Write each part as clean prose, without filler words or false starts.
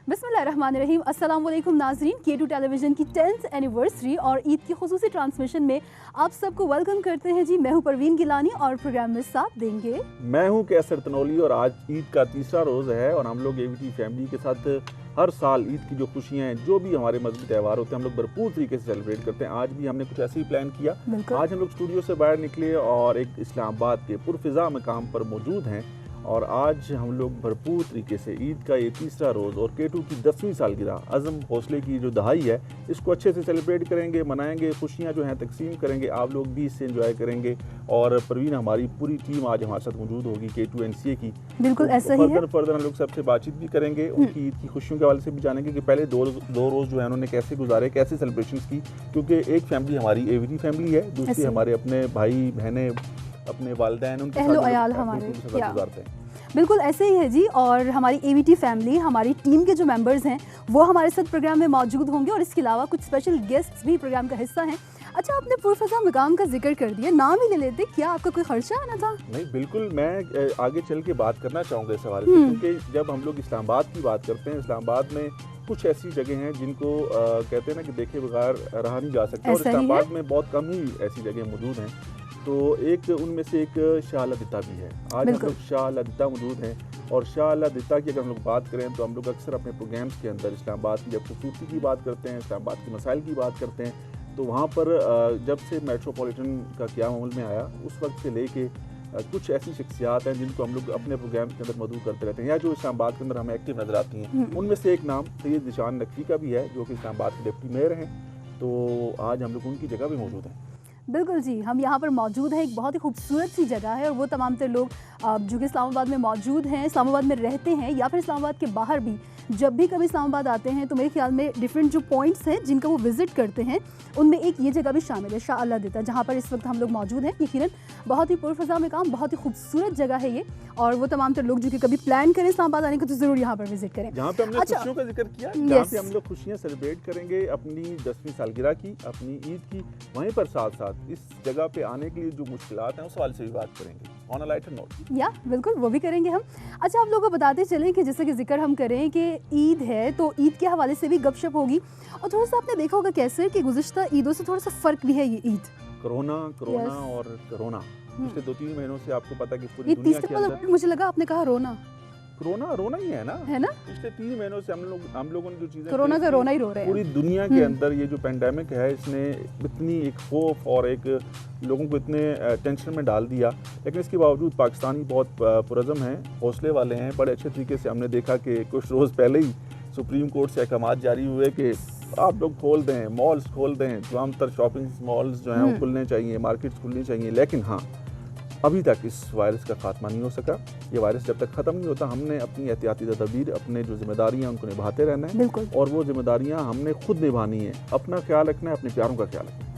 बिस्मिल्लाहिर्रहमानिर्रहीम। अस्सलाम वालेकुम नाजरीन, K2 टेलीविज़न की 10th एनिवर्सरी और ईद की खुसूसी ट्रांसमिशन में आप सबको वेलकम करते हैं जी। मैं हूं परवीन गिलानी और प्रोग्राम में साथ देंगे मैं हूं कैसर तनोली और आज ईद का तीसरा रोज़ है और हम लोग एवीटी फैमिली के साथ हर साल ईद की जो खुशियां हैं, जो भी हमारे मजहबी त्यौहार होते हैं, हम लोग भरपूर तरीके से सेलिब्रेट करते हैं। आज भी हमने कुछ ऐसे ही प्लान किया। आज हम लोग स्टूडियो से बाहर निकले और एक इस्लामाबाद के पुरफिज़ा मकाम पर मौजूद हैं और आज हम लोग भरपूर तरीके से ईद का ये तीसरा रोज़ और K2 की 10वीं सालगिरह अज़म हौसले की जो दहाई है, इसको अच्छे से सेलिब्रेट करेंगे, मनाएंगे, खुशियाँ जो हैं तकसीम करेंगे। आप लोग भी इससे एंजॉय करेंगे और परवीन हमारी पूरी टीम आज हमारे साथ मौजूद होगी K2 NCA की। बिल्कुल तो ऐसा ही है। फर्दर हम लोग सबसे बातचीत भी करेंगे, उनकी ईद की खुशियों के हवाले से भी जानेंगे कि पहले दो रोज़ जो है उन्होंने कैसे गुजारे, कैसे सेलिब्रेशन की, क्योंकि एक फैमिली हमारी एवीटी फैमिली है, दूसरी हमारे अपने भाई बहनें, अपने वालिदैन, उनके साथ हमारे गुजारते हैं। बिल्कुल ऐसे ही है जी। और हमारी एवीटी फैमिली, हमारी टीम के जो मेंबर्स हैं वो हमारे साथ प्रोग्राम में मौजूद होंगे और इसके अलावा कुछ स्पेशल गेस्ट्स भी प्रोग्राम का हिस्सा हैं। अच्छा, आपने पुरफिज़ा मकाम का जिक्र कर दिया, नाम ही ले लेते, क्या आपका कोई खर्चा आना था? नहीं, बिल्कुल, मैं आगे चल के बात करना चाहूँगा इस हवाले से, क्योंकि जब हम लोग इस्लामाबाद की बात करते हैं, इस्लामाबाद में कुछ ऐसी जगह हैं जिनको कहते हैं ना कि देखे बगैर रहा नहीं जा सकता, और इस्लामाबाद में बहुत कम ही ऐसी जगह मौजूद हैं। तो एक उनमें से एक शाह अल-दित्ता भी है। आज हम लोग शाह अल-दित्ता मौजूद हैं और शाह अल-दित्ता की अगर हम लोग बात करें तो हम लोग अक्सर अपने प्रोग्राम्स के अंदर इस्लामाबाद की जब खूबसूरती की बात करते हैं, इस्लामाबाद के मसाइल की बात करते हैं, तो वहाँ पर जब से मेट्रोपॉलिटन का क़याम अमल में आया उस वक्त से लेके कुछ ऐसी शख्सियात हैं जिनको हम लोग अपने प्रोग्राम्स के अंदर मदऊ करते रहते हैं या जो इस्लामाबाद के अंदर हमें एक्टिव नज़र आती हैं। उनमें से एक नाम सैयद ज़ीशान नकवी का भी है, जो कि इस्लामाबाद के डिप्टी मेयर हैं। तो आज हम लोग उनकी जगह भी मौजूद हैं। बिल्कुल जी, हम यहाँ पर मौजूद हैं। एक बहुत ही खूबसूरत सी जगह है और वो तमाम तर लोग जो कि इस्लामाबाद में मौजूद हैं, इस्लामाबाद में रहते हैं या फिर इस्लामाबाद के बाहर भी जब भी कभी इस्लामाबाद आते हैं तो मेरे ख्याल में डिफरेंट जो पॉइंट्स हैं जिनका वो विज़िट करते हैं उनमें एक ये जगह भी शामिल है, शाह अल-दित्ता, जहाँ पर इस वक्त हम लोग मौजूद हैं। यकीनन बहुत ही पुरफिज़ा मकाम, बहुत ही खूबसूरत जगह है ये और वो तमाम तर लोग जो कि कभी प्लान करें इस्लामाबाद आने का तो ज़रूर यहाँ पर विज़िट करें। जहाँ पे हमने खुशियों का जिक्र किया, जहाँ पे हम लोग खुशियाँ सेलिब्रेट करेंगे अपनी 10वीं सालगिरह की, अपनी ईद की, वहीं पर साथ साथ इस जगह पे आने के लिए जो मुश्किलात हैं उस सवाल से भी बात करेंगे ऑन अ लाइटर नोट। या बिल्कुल, वो भी करेंगे हम। अच्छा, आप लोगों को बताते चलें कि जैसे कि जिक्र हम करें कि ईद है तो ईद के हवाले से भी गपशप होगी और थोड़ा सा आपने देखा होगा कैसे कि गुज़िश्ता ईदों से थोड़ा सा फ़र्क भी है ये ईद। कोरोना और कोरोना पिछले 2-3 महीनों से आपको पता कि पूरी दुनिया के अंदर, मुझे लगा आपने कहा रोना ही है ना, पिछले 3 महीनों से हम लोगों ने जो चीज़ें, कोरोना का रोना ही रो रहे हैं पूरी दुनिया के अंदर। ये जो पेंडेमिक है इसने इतनी एक खौफ और एक लोगों को इतने टेंशन में डाल दिया, लेकिन इसके बावजूद पाकिस्तानी बहुत पुरज़म हैं, हौसले वाले हैं। बड़े अच्छे तरीके से हमने देखा कि कुछ रोज़ पहले ही सुप्रीम कोर्ट से अहकाम जारी हुए कि आप लोग खोल दें, मॉल्स खोल दें, तमाम तर शॉपिंग मॉल्स जो हैं वो खुलने चाहिए, मार्केट्स खुलनी चाहिए। लेकिन हाँ, अभी तक इस वायरस का खात्मा नहीं हो सका। ये वायरस जब तक ख़त्म नहीं होता, हमने अपनी एहतियाती तदबीर, अपने जो जिम्मेदारियाँ उनको निभाते रहना है और वो जिम्मेदारियाँ हमने खुद निभानी है। अपना ख्याल रखना है, अपने प्यारों का ख्याल रखना है।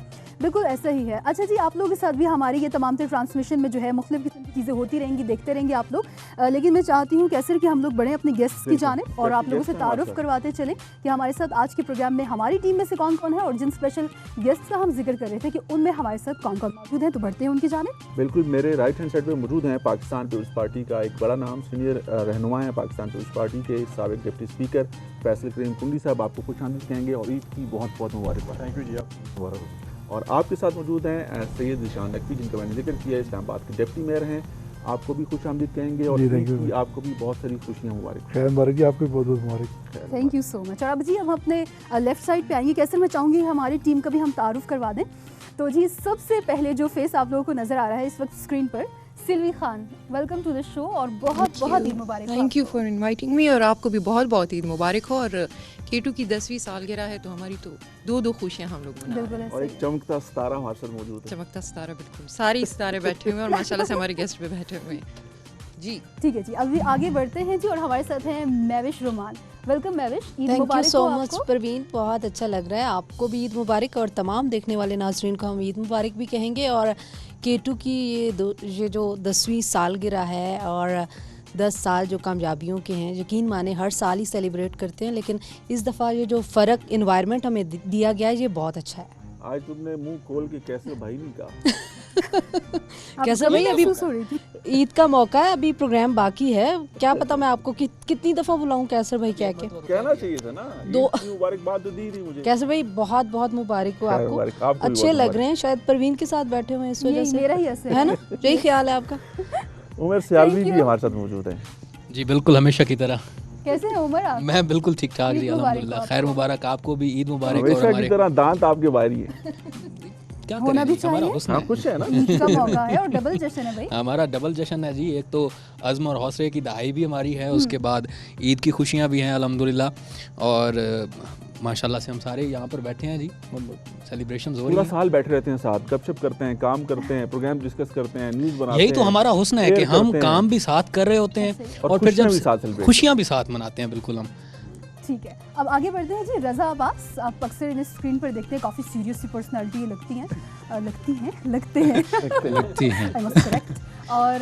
बिल्कुल ऐसा ही है। अच्छा जी, आप लोगों के साथ भी हमारी ये तमाम तर ट्रांसमिशन में जो है मुख्तलिफ किस्म की चीज़ें होती रहेंगी, देखते रहेंगे आप लोग। लेकिन मैं चाहती हूँ कैसर कि हम लोग बढ़े अपने गेस्ट्स की जानिब और आप लोगों से तारुफ करवाते चलें कि हमारे साथ आज के प्रोग्राम में हमारी टीम में से कौन कौन है और जिन स्पेशल गेस्ट का हम जिक्र कर रहे थे कि उनमें हमारे साथ कौन कौन मौजूद हैं, तो बढ़ते हैं उनकी जानिब। बिल्कुल, मेरे राइट हैंड साइड पर मौजूद हैं पाकिस्तान पीपल्स पार्टी का एक बड़ा नाम, सीनियर रहनुमा है पाकिस्तान पीपल्स पार्टी के साबिक डिप्टी स्पीकर फैसल करीम कुंडी साहब। आपको खुशामदीद कहेंगे और ईद की बहुत बहुत मुबारकबाद। थैंक यू जी, आप। और आपके साथ मौजूद हैं सैयद ज़ीशान नकवी, जिनका मैंने जिक्र किया, इस्लामाबाद के डिप्टी मेयर हैं। आपको भी खुशामदीद कहेंगे और आपको भी बहुत सारी खुशियाँ मुबारक। खैर मुबारक जी, आपको बहुत बहुत मुबारक। Thank you so much. और अब जी हम अपने लेफ्ट साइड पे आएंगे। कैसे मैं चाहूँगी हमारी टीम का भी हम तारुफ करवा दें। तो जी सबसे पहले जो फेस आप लोगों को नज़र आ रहा है इस वक्त स्क्रीन पर, Silvi Khan, welcome to the show और बहुत बहुत ईद मुबारक। Thank you for inviting me और आपको भी बहुत बहुत ईद मुबारक हो। और K2 की 10वीं सालगिरह है तो हमारी तो दो खुशियाँ हम लोग मना रहे हैं। और एक चमकता सितारा हमारे साथ मौजूद है। चमकता सितारा, बिल्कुल सारे सितारे बैठे हुए हैं और माशाल्लाह से हमारे गेस्ट भी बैठे हुए हैं जी। ठीक है जी, अभी आगे बढ़ते हैं जी और हमारे साथ हैं मैविश रोमान। वेलकम मैविश, ईद मुबारक। Thank you so much Parveen, बहुत अच्छा लग रहा है। आपको भी ईद मुबारक और तमाम देखने वाले नाजरीन को हम ईद मुबारक भी कहेंगे। और K2 की ये जो 10वीं सालगिरह है और 10 साल जो कामयाबियों के हैं, यकीन माने हर साल ही सेलिब्रेट करते हैं, लेकिन इस दफ़ा ये जो फ़र्क इन्वायरमेंट हमें दिया गया है ये बहुत अच्छा है। आज तुमने मुंह खोल के कैसे भाई नहीं कहा। कैसर भाई, अभी महसूस हो रही थी? ईद का मौका है, अभी प्रोग्राम बाकी है, क्या पता मैं आपको कितनी दफ़ा बुलाऊं कैसर भाई कह के। कहना चाहिए था ना, दो- ईद की मुबारकबाद तो दी नहीं मुझे। कैसर भाई बहुत बहुत मुबारक हो खैर मुबारक, आपको, आपको भी अच्छे बहुत लग मुबारक। रहे हैं, शायद परवीन के साथ बैठे हुए हैं इस वजह ये से, मेरा ही असर है ना, यही ख्याल है आपका। उमर सियालवी Thank भी you. हमारे साथ मौजूद है। जी बिल्कुल, हमेशा की तरह कैसे हैं उमर आप? मैं बिल्कुल ठीक ठाक जी, ईद मुबारक अल्हम्दुलिल्लाह। हो खैर मुबारक आपको भी, ईद मुबारक। और हमेशा की हमारे तरह दांत आपके बाहरी है। क्या होना करें भी जी, हमारा चाहिए। हुस्न हाँ है। खुश है ना। ईद का मौका है और डबल जश्न है भाई। हमारा डबल जश्न है जी, एक तो अज़्म और हौसले की दहाई भी हमारी है, उसके बाद ईद की खुशियाँ भी हैं अल्हम्दुलिल्लाह। और माशाल्लाह से हम सारे यहाँ पर बैठे हैं जी, सेलिब्रेशंस हो रही पूरा हैं। साल बैठे रहते हैं साथ, गपशप करते हैं, काम करते हैं, प्रोग्राम डिस्कस करते हैं, न्यूज़ बनाते हैं। यही तो हमारा हुस्न है कि शेयर हम करते हैं। काम भी साथ कर रहे होते हैं ऐसे ही। और और फिर जब खुशियाँ भी साथ celebrate खुशियाँ भी साथ मनाते हैं, बिल्कुल हम। ठीक है, अब आगे बढ़ते हैं जी। रज़ा अब्बास, आप अक्सर इन्हें स्क्रीन पर देखते हैं, काफ़ी सीरियस सी पर्सनालिटी लगती हैं, लगते हैं लगती हैं। I must correct। और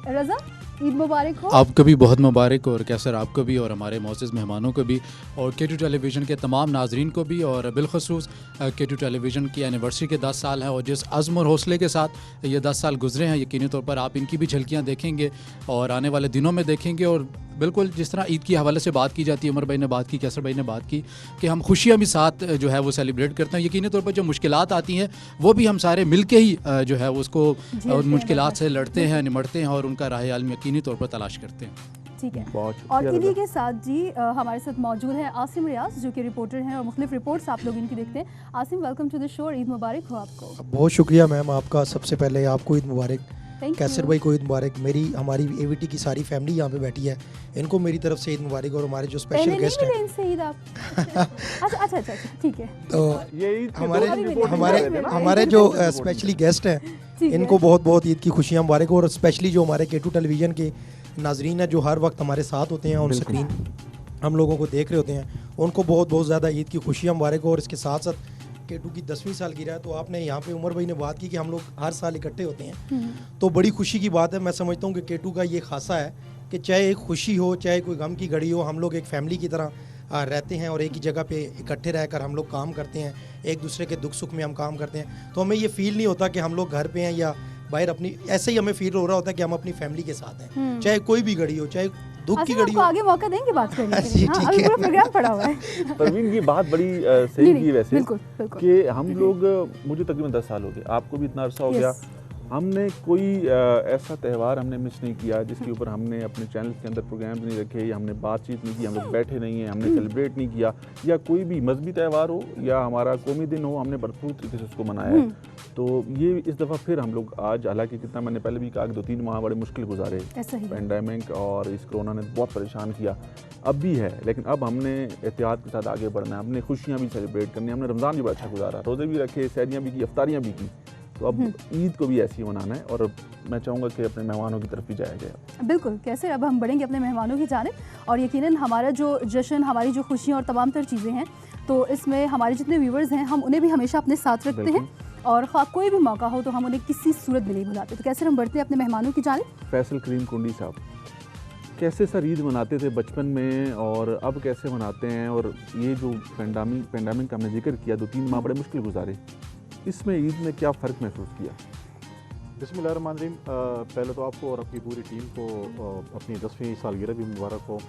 रज़ा, ईद मुबारक हो। आपको भी बहुत मुबारक, और कैसर आपको भी, और हमारे मोअज़्ज़ज़ मेहमानों को भी, और K2 टेलीविज़न के तमाम नाजरीन को भी, और बिलखसूस K2 टेलीविज़न की एनिवर्सरी के 10 साल हैं, और जिस अज़्म और हौसले के साथ ये 10 साल गुजरे हैं, यकीनी तौर पर आप इनकी भी झलकियाँ देखेंगे और आने वाले दिनों में देखेंगे। और बिल्कुल जिस तरह ईद के हवाले से बात की जाती है, उमर भाई ने बात की, कैसर भाई ने बात की कि हम खुशियाँ भी साथ जो है वो सेलिब्रेट करते हैं। यकीनी तौर पर जो मुश्किलात आती हैं वो भी हम सारे मिल के ही जो है उसको झेलते हैं, मुश्किलात से लड़ते हैं, निमटते हैं और उनका राह हल यकीनी तौर पर तलाश करते हैं। ठीक है, बहुत और शुक्रिया इन्हीं रज़ा। के साथ जी हमारे साथ मौजूद है आसिम रियाज, जो कि रिपोर्टर हैं और मुख्तलिफ रिपोर्ट्स आप लोग इनकी देखते हैं। Asim, welcome to the show, Eid मुबारक हो आपको। बहुत शुक्रिया मैम आपका, सबसे पहले आपको ईद मुबारक, थैंक कैसर यू। भाई को ईद मुबारक, हमारी एवीटी की सारी फैमिली यहाँ पे बैठी है, इनको मेरी तरफ से ईद मुबारक। और हमारे जो पहले स्पेशल नहीं गेस्ट मिले हैं इनसे ईद आप? अच्छा, ठीक है। तो ये ईद के हमारे दो दिन रिपोर्ट हमारे कर रहे थे ना? हमारे ईद जो के दो दिन रिपोर्ट स्पेशली गेस्ट हैं ठीक है। इनको बहुत बहुत ईद की खुशियाँ मुबारक। और स्पेशली जो हमारे K2 टेलीविज़न के नाजरीन हैं जो हर वक्त हमारे साथ होते हैं, ऑन स्क्रीन हम लोगों को देख रहे होते हैं, उनको बहुत बहुत ज़्यादा ईद की खुशियाँ मुबारक। और इसके साथ साथ K2 की 10वीं सालगिरह है, तो आपने यहाँ पे उमर भाई ने बात की कि हम लोग हर साल इकट्ठे होते हैं, तो बड़ी खुशी की बात है। मैं समझता हूँ कि K2 का ये खासा है कि चाहे एक खुशी हो, चाहे कोई गम की घड़ी हो, हम लोग एक फैमिली की तरह रहते हैं और एक ही जगह पे इकट्ठे रहकर हम लोग काम करते हैं, एक दूसरे के दुख सुख में हम काम करते हैं। तो हमें ये फील नहीं होता कि हम लोग घर पे हैं या बाहर, अपनी ऐसे ही हमें फील हो रहा होता है कि हम अपनी फैमिली के साथ हैं, चाहे कोई भी घड़ी हो, चाहे दुख की आसिम, घड़ी आपको हो। आगे मौका देंगे बात करने के जी, लिए। हाँ, ठीक अभी है। पूरा प्रोग्राम पड़ा हुआ है। परवीन की बात बड़ी सही नहीं, की वैसे, बिल्कुल, बिल्कुल। कि हम लोग, मुझे तकरीबन 10 साल हो गए, आपको भी इतना अरसा हो गया, Yes. हमने कोई ऐसा त्यौहार हमने मिस नहीं किया जिसके ऊपर हमने अपने चैनल के अंदर प्रोग्राम्स नहीं रखे, या हमने बातचीत नहीं की, हम लोग बैठे नहीं हैं, हमने सेलिब्रेट नहीं किया, या कोई भी मजहबी त्यौहार हो या हमारा कौमी दिन हो, हमने भरपूर तरीके से उसको मनाया है। तो ये इस दफ़ा फिर हम लोग आज, हालांकि कितना मैंने पहले भी कहा कि 2-3 माह बड़े मुश्किल गुजारे, ऐसा ही है। पेंडेमिक और इस कोरोना ने बहुत परेशान किया, अब भी है, लेकिन अब हमने एहतियात के साथ आगे बढ़ना है, हमने खुशियाँ भी सेलिब्रेट करनी है। हमने रमज़ान भी बड़ा अच्छा गुजारा, रोज़े भी रखे, सहरियाँ भी की, अफ्तारियाँ भी की, तो अब ईद को भी ऐसे ही मनाना है। और मैं चाहूँगा कि अपने मेहमानों की तरफ भी जाया जाए। बिल्कुल, कैसे अब हम बढ़ेंगे अपने मेहमानों की जानिब, और यकीनन हमारा जो जश्न, हमारी जो खुशियाँ और तमाम तर चीज़ें हैं, तो इसमें हमारे जितने व्यूवर्स हैं हम उन्हें भी हमेशा अपने साथ रखते हैं, और ख़ास कोई भी मौका हो तो हम उन्हें किसी सूरत में नहीं भुलाते। तो कैसे हम बढ़ते हैं अपने मेहमानों की जानिब। फैसल करीम कुंडी साहब, कैसे सर ईद मनाते थे बचपन में और अब कैसे मनाते हैं, और ये जो पेंडेमिक का हमने जिक्र किया, 2-3 माह बड़े मुश्किल गुजारे, इसमें ईद में क्या फ़र्क महसूस किया? बिस्मिल्लाहिर्रहमानिर्रहीम। पहले तो आपको और आपकी पूरी टीम को अपनी 10वीं सालगिरह भी मुबारक हो,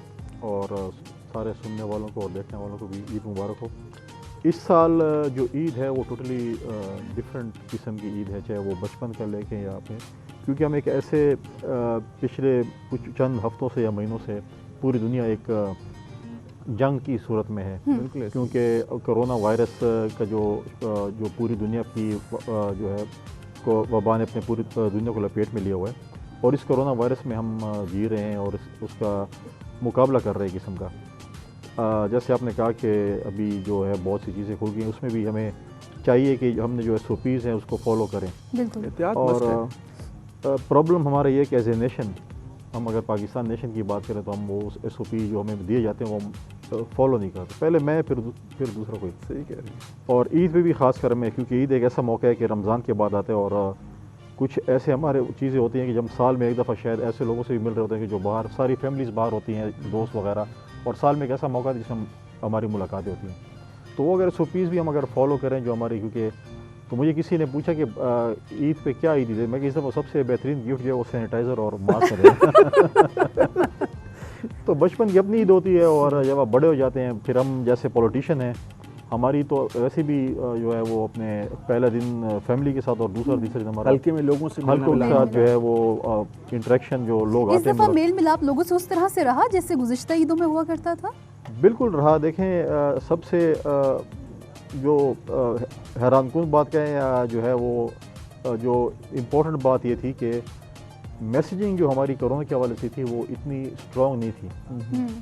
और सारे सुनने वालों को और देखने वालों को भी ईद मुबारक हो। इस साल जो ईद है वो टोटली डिफरेंट किस्म की ईद है, चाहे वो बचपन का लेके या अपने, क्योंकि हम एक ऐसे पिछले कुछ चंद हफ्तों से या महीनों से पूरी दुनिया एक जंग की सूरत में है, क्योंकि कोरोना वायरस का जो पूरी दुनिया की जो है को वबा ने अपने पूरी दुनिया को लपेट में लिया हुआ है, और इस कोरोना वायरस में हम जी रहे हैं और उसका मुकाबला कर रहे हैं किस्म का। जैसे आपने कहा कि अभी जो है बहुत सी चीज़ें खुल गई हैं, उसमें भी हमें चाहिए कि हमने जो SOPs हैं उसको फॉलो करें। बिल्कुल। एहतियात मस्ट है। और प्रॉब्लम हमारा ये है कि एज ए नेशन, हम अगर पाकिस्तान नेशन की बात करें तो हम वो SOP जो हमें दिए जाते हैं वो हम फॉलो नहीं करते, पहले मैं फिर दूसरा कोई। सही कह रही हैं। और ईद पे भी ख़ास कर मैं, क्योंकि ईद एक ऐसा मौका है कि रमज़ान के बाद आते हैं, और कुछ ऐसे हमारे चीज़ें होती हैं कि जब साल में एक दफ़ा शायद ऐसे लोगों से भी मिल रहे होते हैं कि जो बाहर, सारी फैमिलीज़ बाहर होती हैं, दोस्त वगैरह, और साल में एक ऐसा मौका है जिसमें हमारी मुलाकातें होती हैं। तो वो अगर SOPs भी हम अगर फॉलो करें जो हमारी, क्योंकि तो मुझे किसी ने पूछा कि ईद पे क्या ईद है, मैं कि इस दफ़ा सबसे बेहतरीन गिफ्ट जो है वो सैनिटाइज़र और मास्क है। तो बचपन की अपनी ईद होती है, और जब आप बड़े हो जाते हैं फिर हम जैसे पॉलिटिशियन हैं, हमारी तो वैसे भी जो है वो अपने पहला दिन फैमिली के साथ और दूसरा तीसरा दिन हमारा हल्के में लोगों से हल्कों के साथ जो है वो इंटरेक्शन जो लोग इस आते दफा हैं मेल मिलाप लोगों से उस तरह से रहा जैसे गुज़िश्ता ईदों में हुआ करता था? बिल्कुल रहा। देखें सबसे जो हैरानकुन बात कहें या जो है वो जो इम्पोर्टेंट बात ये थी कि मैसेजिंग जो हमारी कोरोना के हवाले से थी वो इतनी स्ट्रॉन्ग नहीं थी।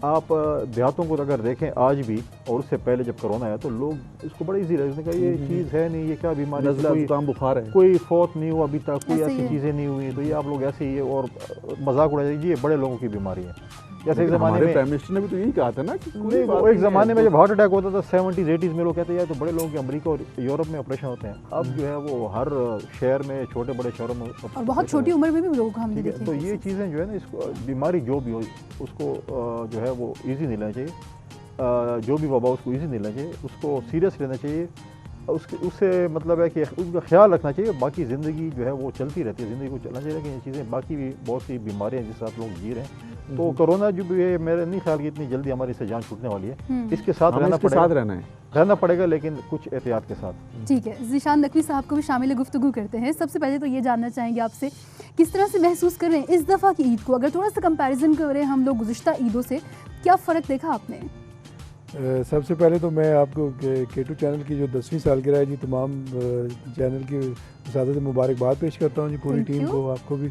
आप देहातों को अगर देखें आज भी और उससे पहले जब कोरोना आया तो लोग इसको बड़ा इजी रहे कि ये चीज़ है नहीं, ये क्या बीमारी, नज़ला जुकाम बुखार है, कोई फौत नहीं हुआ अभी तक, कोई ऐसे ही ऐसी है। चीज़ें नहीं हुई, तो ये आप लोग ऐसे ही है और मजाक उड़ाए ये बड़े लोगों की बीमारी है। जैसे एक ज़माने हमारे में प्राइम मिनिस्टर ने भी तो यही कहा था ना कि कोई नहीं, बात वो एक नहीं है, ज़माने में तो- जब हार्ट अटैक होता था 70s 80s में लोग कहते हैं यार तो बड़े लोगों के अमेरिका और यूरोप में ऑपरेशन होते हैं। अब जो है वो हर शहर में, छोटे बड़े शहरों में और बहुत छोटी उम्र में भी लोग हमने ठीक है। देखे तो हैं। ये चीज़ें जो है ना, इसको बीमारी जो भी हो उसको जो है वो ईजी नहीं लेना चाहिए, जो भी वबा उसको ईजी नहीं लेना चाहिए, उसको सीरियस लेना चाहिए, उससे मतलब है कि उसका ख्याल रखना चाहिए। बाकी ज़िंदगी जो है वो चलती रहती है, ज़िंदगी को चलना चाहिए, लेकिन ये चीज़ें बाकी भी बहुत सी बीमारियाँ हैं जिसके साथ लोग जी रहे हैं। तो कोरोना जो भी है मेरे नहीं ख्याल कि इतनी जल्दी हमारी से जान छूटने वाली है। इसके साथ हमें रहना इसके पड़ेगा, साथ रहना है। लेकिन कुछ एहतियात के साथ। ठीक है, ज़ीशान नकवी साहब को भी शामिल गुफ्तगू करते हैं। सबसे पहले तो ये जानना चाहेंगे आपसे किस तरह से महसूस कर रहे हैं इस दफ़ा की ईद को, अगर थोड़ा सा कंपैरिजन करें हम लोग गुज़िश्ता ईदों से, क्या फ़र्क देखा आपने? सबसे पहले तो मैं आपको K2 चैनल की जो 10वीं सालगिरह है जी, तमाम चैनल की ज़्यादा से मुबारकबाद पेश करता हूँ जी पूरी Thank टीम you. को, आपको भी।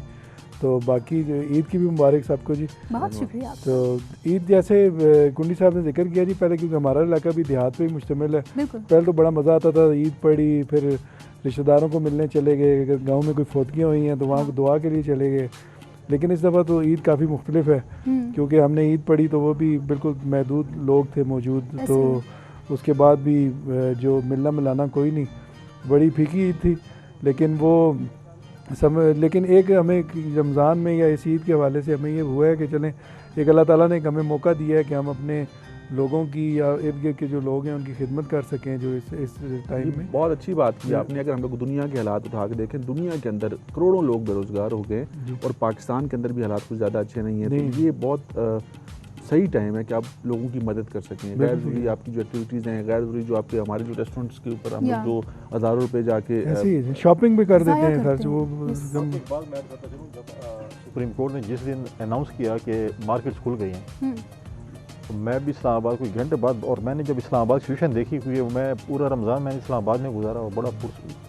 तो बाकी जो ईद की भी मुबारक सबको जी। बहुत शुक्रिया आपका। तो ईद जैसे कुंडी साहब ने जिक्र किया जी पहले, क्योंकि हमारा इलाका भी देहात पे ही मुश्तमिल है। बिल्कुल। पहले तो बड़ा मज़ा आता था, ईद पड़ी, फिर रिश्तेदारों को मिलने चले गए, अगर गाँव में कोई फौतगियाँ हुई हैं तो वहाँ दुआ के लिए चले गए। लेकिन इस दफ़ा तो ईद काफ़ी मुख्तलिफ है, क्योंकि हमने ईद पढ़ी तो वो भी बिल्कुल महदूद लोग थे मौजूद, तो उसके बाद भी जो मिलना मिलाना कोई नहीं, बड़ी फीकी ईद थी। लेकिन वो लेकिन एक हमें रमज़ान में या इस ईद के हवाले से हमें ये हुआ है कि चलें, एक अल्लाह ताला ने एक हमें मौका दिया है कि हम अपने लोगों की या इर्द गिर्द के जो लोग हैं उनकी खिदमत कर सकें जो इस टाइम में। बहुत अच्छी बात की आपने। अगर हम लोग दुनिया के हालात उठा के देखें, दुनिया के अंदर करोड़ों लोग बेरोजगार हो गए और पाकिस्तान के अंदर भी हालात कुछ ज़्यादा अच्छे नहीं हैं। तो ये बहुत सही टाइम है कि आप लोगों की मदद कर सकें। गैर ज़रूरी आपकी जो एक्टिविटीज़ हैं, गैर ज़रूरी जो आपके हमारे जो रेस्टोरेंट्स के ऊपर हम लोग जो हज़ारों रुपए जाके ऐसी शॉपिंग भी कर देते हैं खर्च वो। सुप्रीम कोर्ट ने जिस दिन अनाउंस किया कि मार्केट्स खुल गई हैं, तो मैं भी इस्लामाबाद कोई घंटे बाद, और मैंने जब इस्लामाबाद सिचुएशन देखी हुई है, मैं पूरा रमज़ान मैंने इस्लामाबाद में गुजारा और बड़ा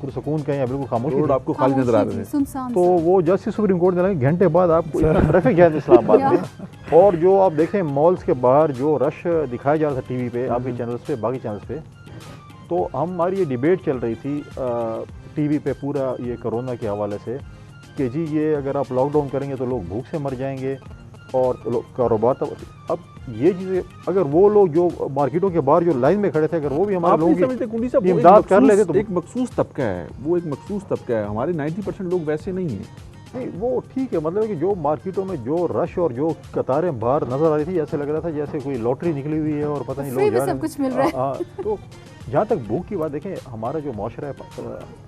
पुरसकून कहीं है, बिल्कुल खामोशी रोड थी। आपको खाली नजर आ रहे थे। तो वो जस्टिस सुप्रीम कोर्ट ने लगा घंटे बाद आपको इतना ट्रैफिक है इस्लामाबाद में, और जो आप देखें मॉल्स के बाहर जो रश दिखाया जा रहा था टीवी पे, आपके चैनल्स पे, बाकी चैनल्स पे, तो हमारी ये डिबेट चल रही थी टीवी पे पूरा ये कोरोना के हवाले से कि जी ये अगर आप लॉकडाउन करेंगे तो लोग भूख से मर जाएंगे और कारोबार। तो अब ये चीज़ें अगर वो लोग जो मार्केटों के बाहर जो लाइन में खड़े थे, अगर वो भी हमारे लोगों की इमदाद कर लेते तो एक मखसूस तबका है, वो एक मखसूस तबका है। हमारे 90% लोग वैसे नहीं हैं। नहीं वो ठीक है, मतलब कि जो मार्केटों में जो रश और जो कतारें बाहर नजर आ रही थी, ऐसे लग रहा था जैसे कोई लॉटरी निकली हुई है और पता नहीं लोग सब कुछ मिल रहा है। तो जहाँ तक भूख की बात देखें, हमारा जो माशरा है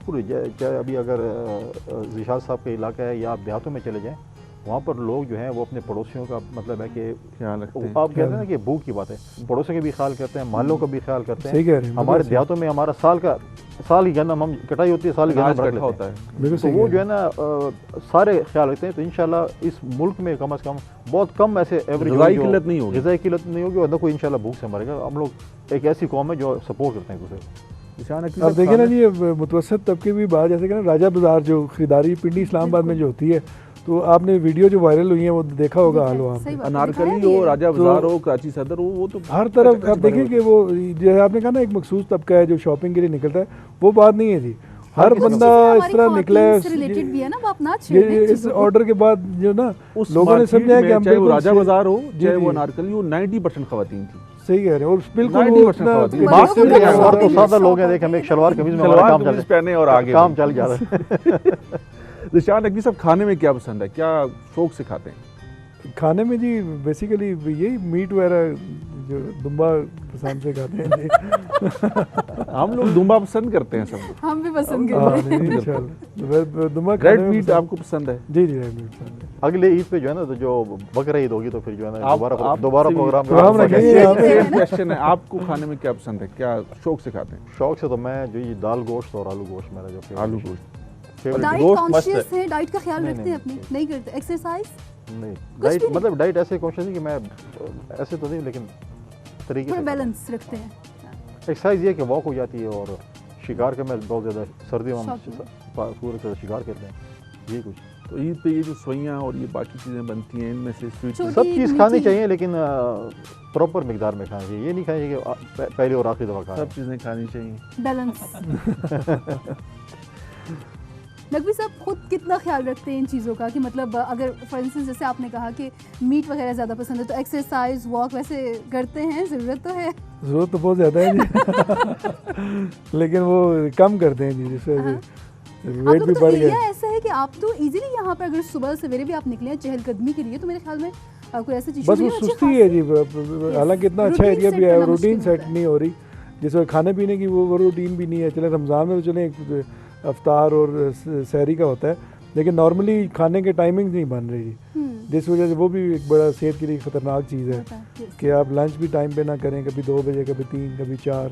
पूरे, चाहे अभी अगर ज़िशान साहब का इलाका है या आप देहातों में चले जाएं, वहाँ पर लोग जो हैं वो अपने पड़ोसियों का मतलब है कि ख्याल रखते हैं। आप कहते हैं ना कि भूख की बात है, पड़ोसियों के भी ख्याल करते हैं, मोहल्लों का भी ख्याल करते सही कह रहे हैं। हैं, हमारे देहातों में हमारा साल ही गन्ना हम कटाई होती है, साल ही गन्ना इकट्ठा होता है, तो वो जो है ना सारे ख्याल रखते हैं। तो इंशाल्लाह इस मुल्क में कम से कम बहुत कम ऐसे एवरेज ग़िज़ाई किल्लत नहीं होगी, ग़िज़ाई किल्लत नहीं होगी और न कोई इंशाल्लाह भूख से मरेगा। हम लोग एक ऐसी कौम है जो सपोर्ट करते हैं दूसरे। अब देखिए ना जी, मुतवसत तबके भी बाहर, जैसे कि ना राजा बाजार जो खरीदारी पिंडी इस्लामाबाद में जो होती है, तो आपने वीडियो जो वायरल हुई है वो देखा होगा हाल वहाँ पे, अनारकली हो, राजा बाजार हो, कराची सदर हो, वो तो हर तरफ आप देखिए कि वो जैसे आपने कहा ना एक मखसूस तबका है जो शॉपिंग के लिए निकलता है, वो बात नहीं है जी। हर बंदा इस तरह निकला है इस ऑर्डर के बाद जो ना लोगों ने समझा कि हम चाहे वो राजा बाजार हो चाहे वो अनारकली हो, 90% खवातीन थी। सही कह रहे हैं, और बिल्कुल तो सादा लोग हैं, देखें हम एक शलवार कमीज में हमारा काम चल पहने और आगे काम चल जा रहा है। ज़िशान नकवी साहब, खाने में क्या पसंद है, क्या शौक से खाते हैं? खाने में जी बेसिकली यही मीट वगैरह जो दुम्बा पसंद से खाते हैं जी। हम लोग दुम्बा पसंद करते हैं सब। हम भी पसंद हाँ, करते हैं। नहीं, इंशाल्लाह दुम्बा रेड खाने में मीट पसंद- आपको पसंद है? जी जी रेड मीट पसंद है। अगले ईद पे जो है ना, तो जो बकरा ईद होगी तो फिर जो है ना आप दोबारा प्रोग्राम प्रोग्राम रखेंगे यहाँ पे। सेम क्वेश्चन है, आपको खाने में क्या पसंद है, क्या शौक से खाते हैं? शौक से तो मैं जो ये दाल गोश्त और आलू गोश्त मेरा जो favorite आलू है। गोश्त। Favorite डाइट गोश्त मस्त कॉन्शियस है, डाइट का ख्याल नहीं, रखते हैं नहीं, अपनी? नहीं करते? एक्सरसाइज? नहीं, कुछ डाइट भी नहीं? मतलब डाइट ऐसे कॉन्शियस नहीं कि मैं ऐसे तो नहीं, लेकिन तरीके थोड़ा से बैलेंस रखते हैं। एक्सरसाइज ये कि वॉक हो जाती है, और शिकार का मैं बहुत ज़्यादा सर्दियों में शौकीन। पूरे तरह शिकार करते हैं, ये कुछ तो ईद पे ये जो सवैयाँ और ये बाकी चीज़ें बनती हैं, इनमें से स्वीट छोटी- सब चीज़ खानी मीठी। चाहिए, लेकिन प्रॉपर मिकदार में खानी चाहिए। ये नहीं खानी चाहिए कि पहले और आखिरी दफ़ा खाएं। सब चीज़ें खानी चाहिए। बैलेंस। नकवी साहब खुद कितना ख्याल रखते हैं इन चीज़ों का, कि मतलब अगर फॉर इंस्टेंस जैसे आपने कहा कि मीट वगैरह ज़्यादा पसंद है, तो एक्सरसाइज वॉक वैसे करते हैं? ज़रूरत तो है। ज़रूरत तो बहुत ज़्यादा है जी लेकिन वो कम करते हैं जी, जिस वजह से आप वेट लोग भी तो बढ़ एरिया गया। ऐसा है कि आप तो इजीली यहाँ पे अगर सुबह सवेरे भी आप निकले हैं चहलकदमी के लिए, तो मेरे ख्याल में कोई ऐसी चीज़ बस वो सुस्ती है जी, हालांकि इतना अच्छा Routine एरिया set भी है, करना रूटीन मुश्किल सेट होता है। नहीं हो रही, जिसमें खाने पीने की वो रूटीन भी नहीं है। चले रमज़ान में तो चले अफ्तार और सहरी का होता है, लेकिन नॉर्मली खाने के टाइमिंग नहीं बन रही जी, जिस वजह से वो भी एक बड़ा सेहत के लिए ख़तरनाक चीज़ है कि आप लंच भी टाइम पे ना करें, कभी 2 बजे, कभी 3, कभी 4,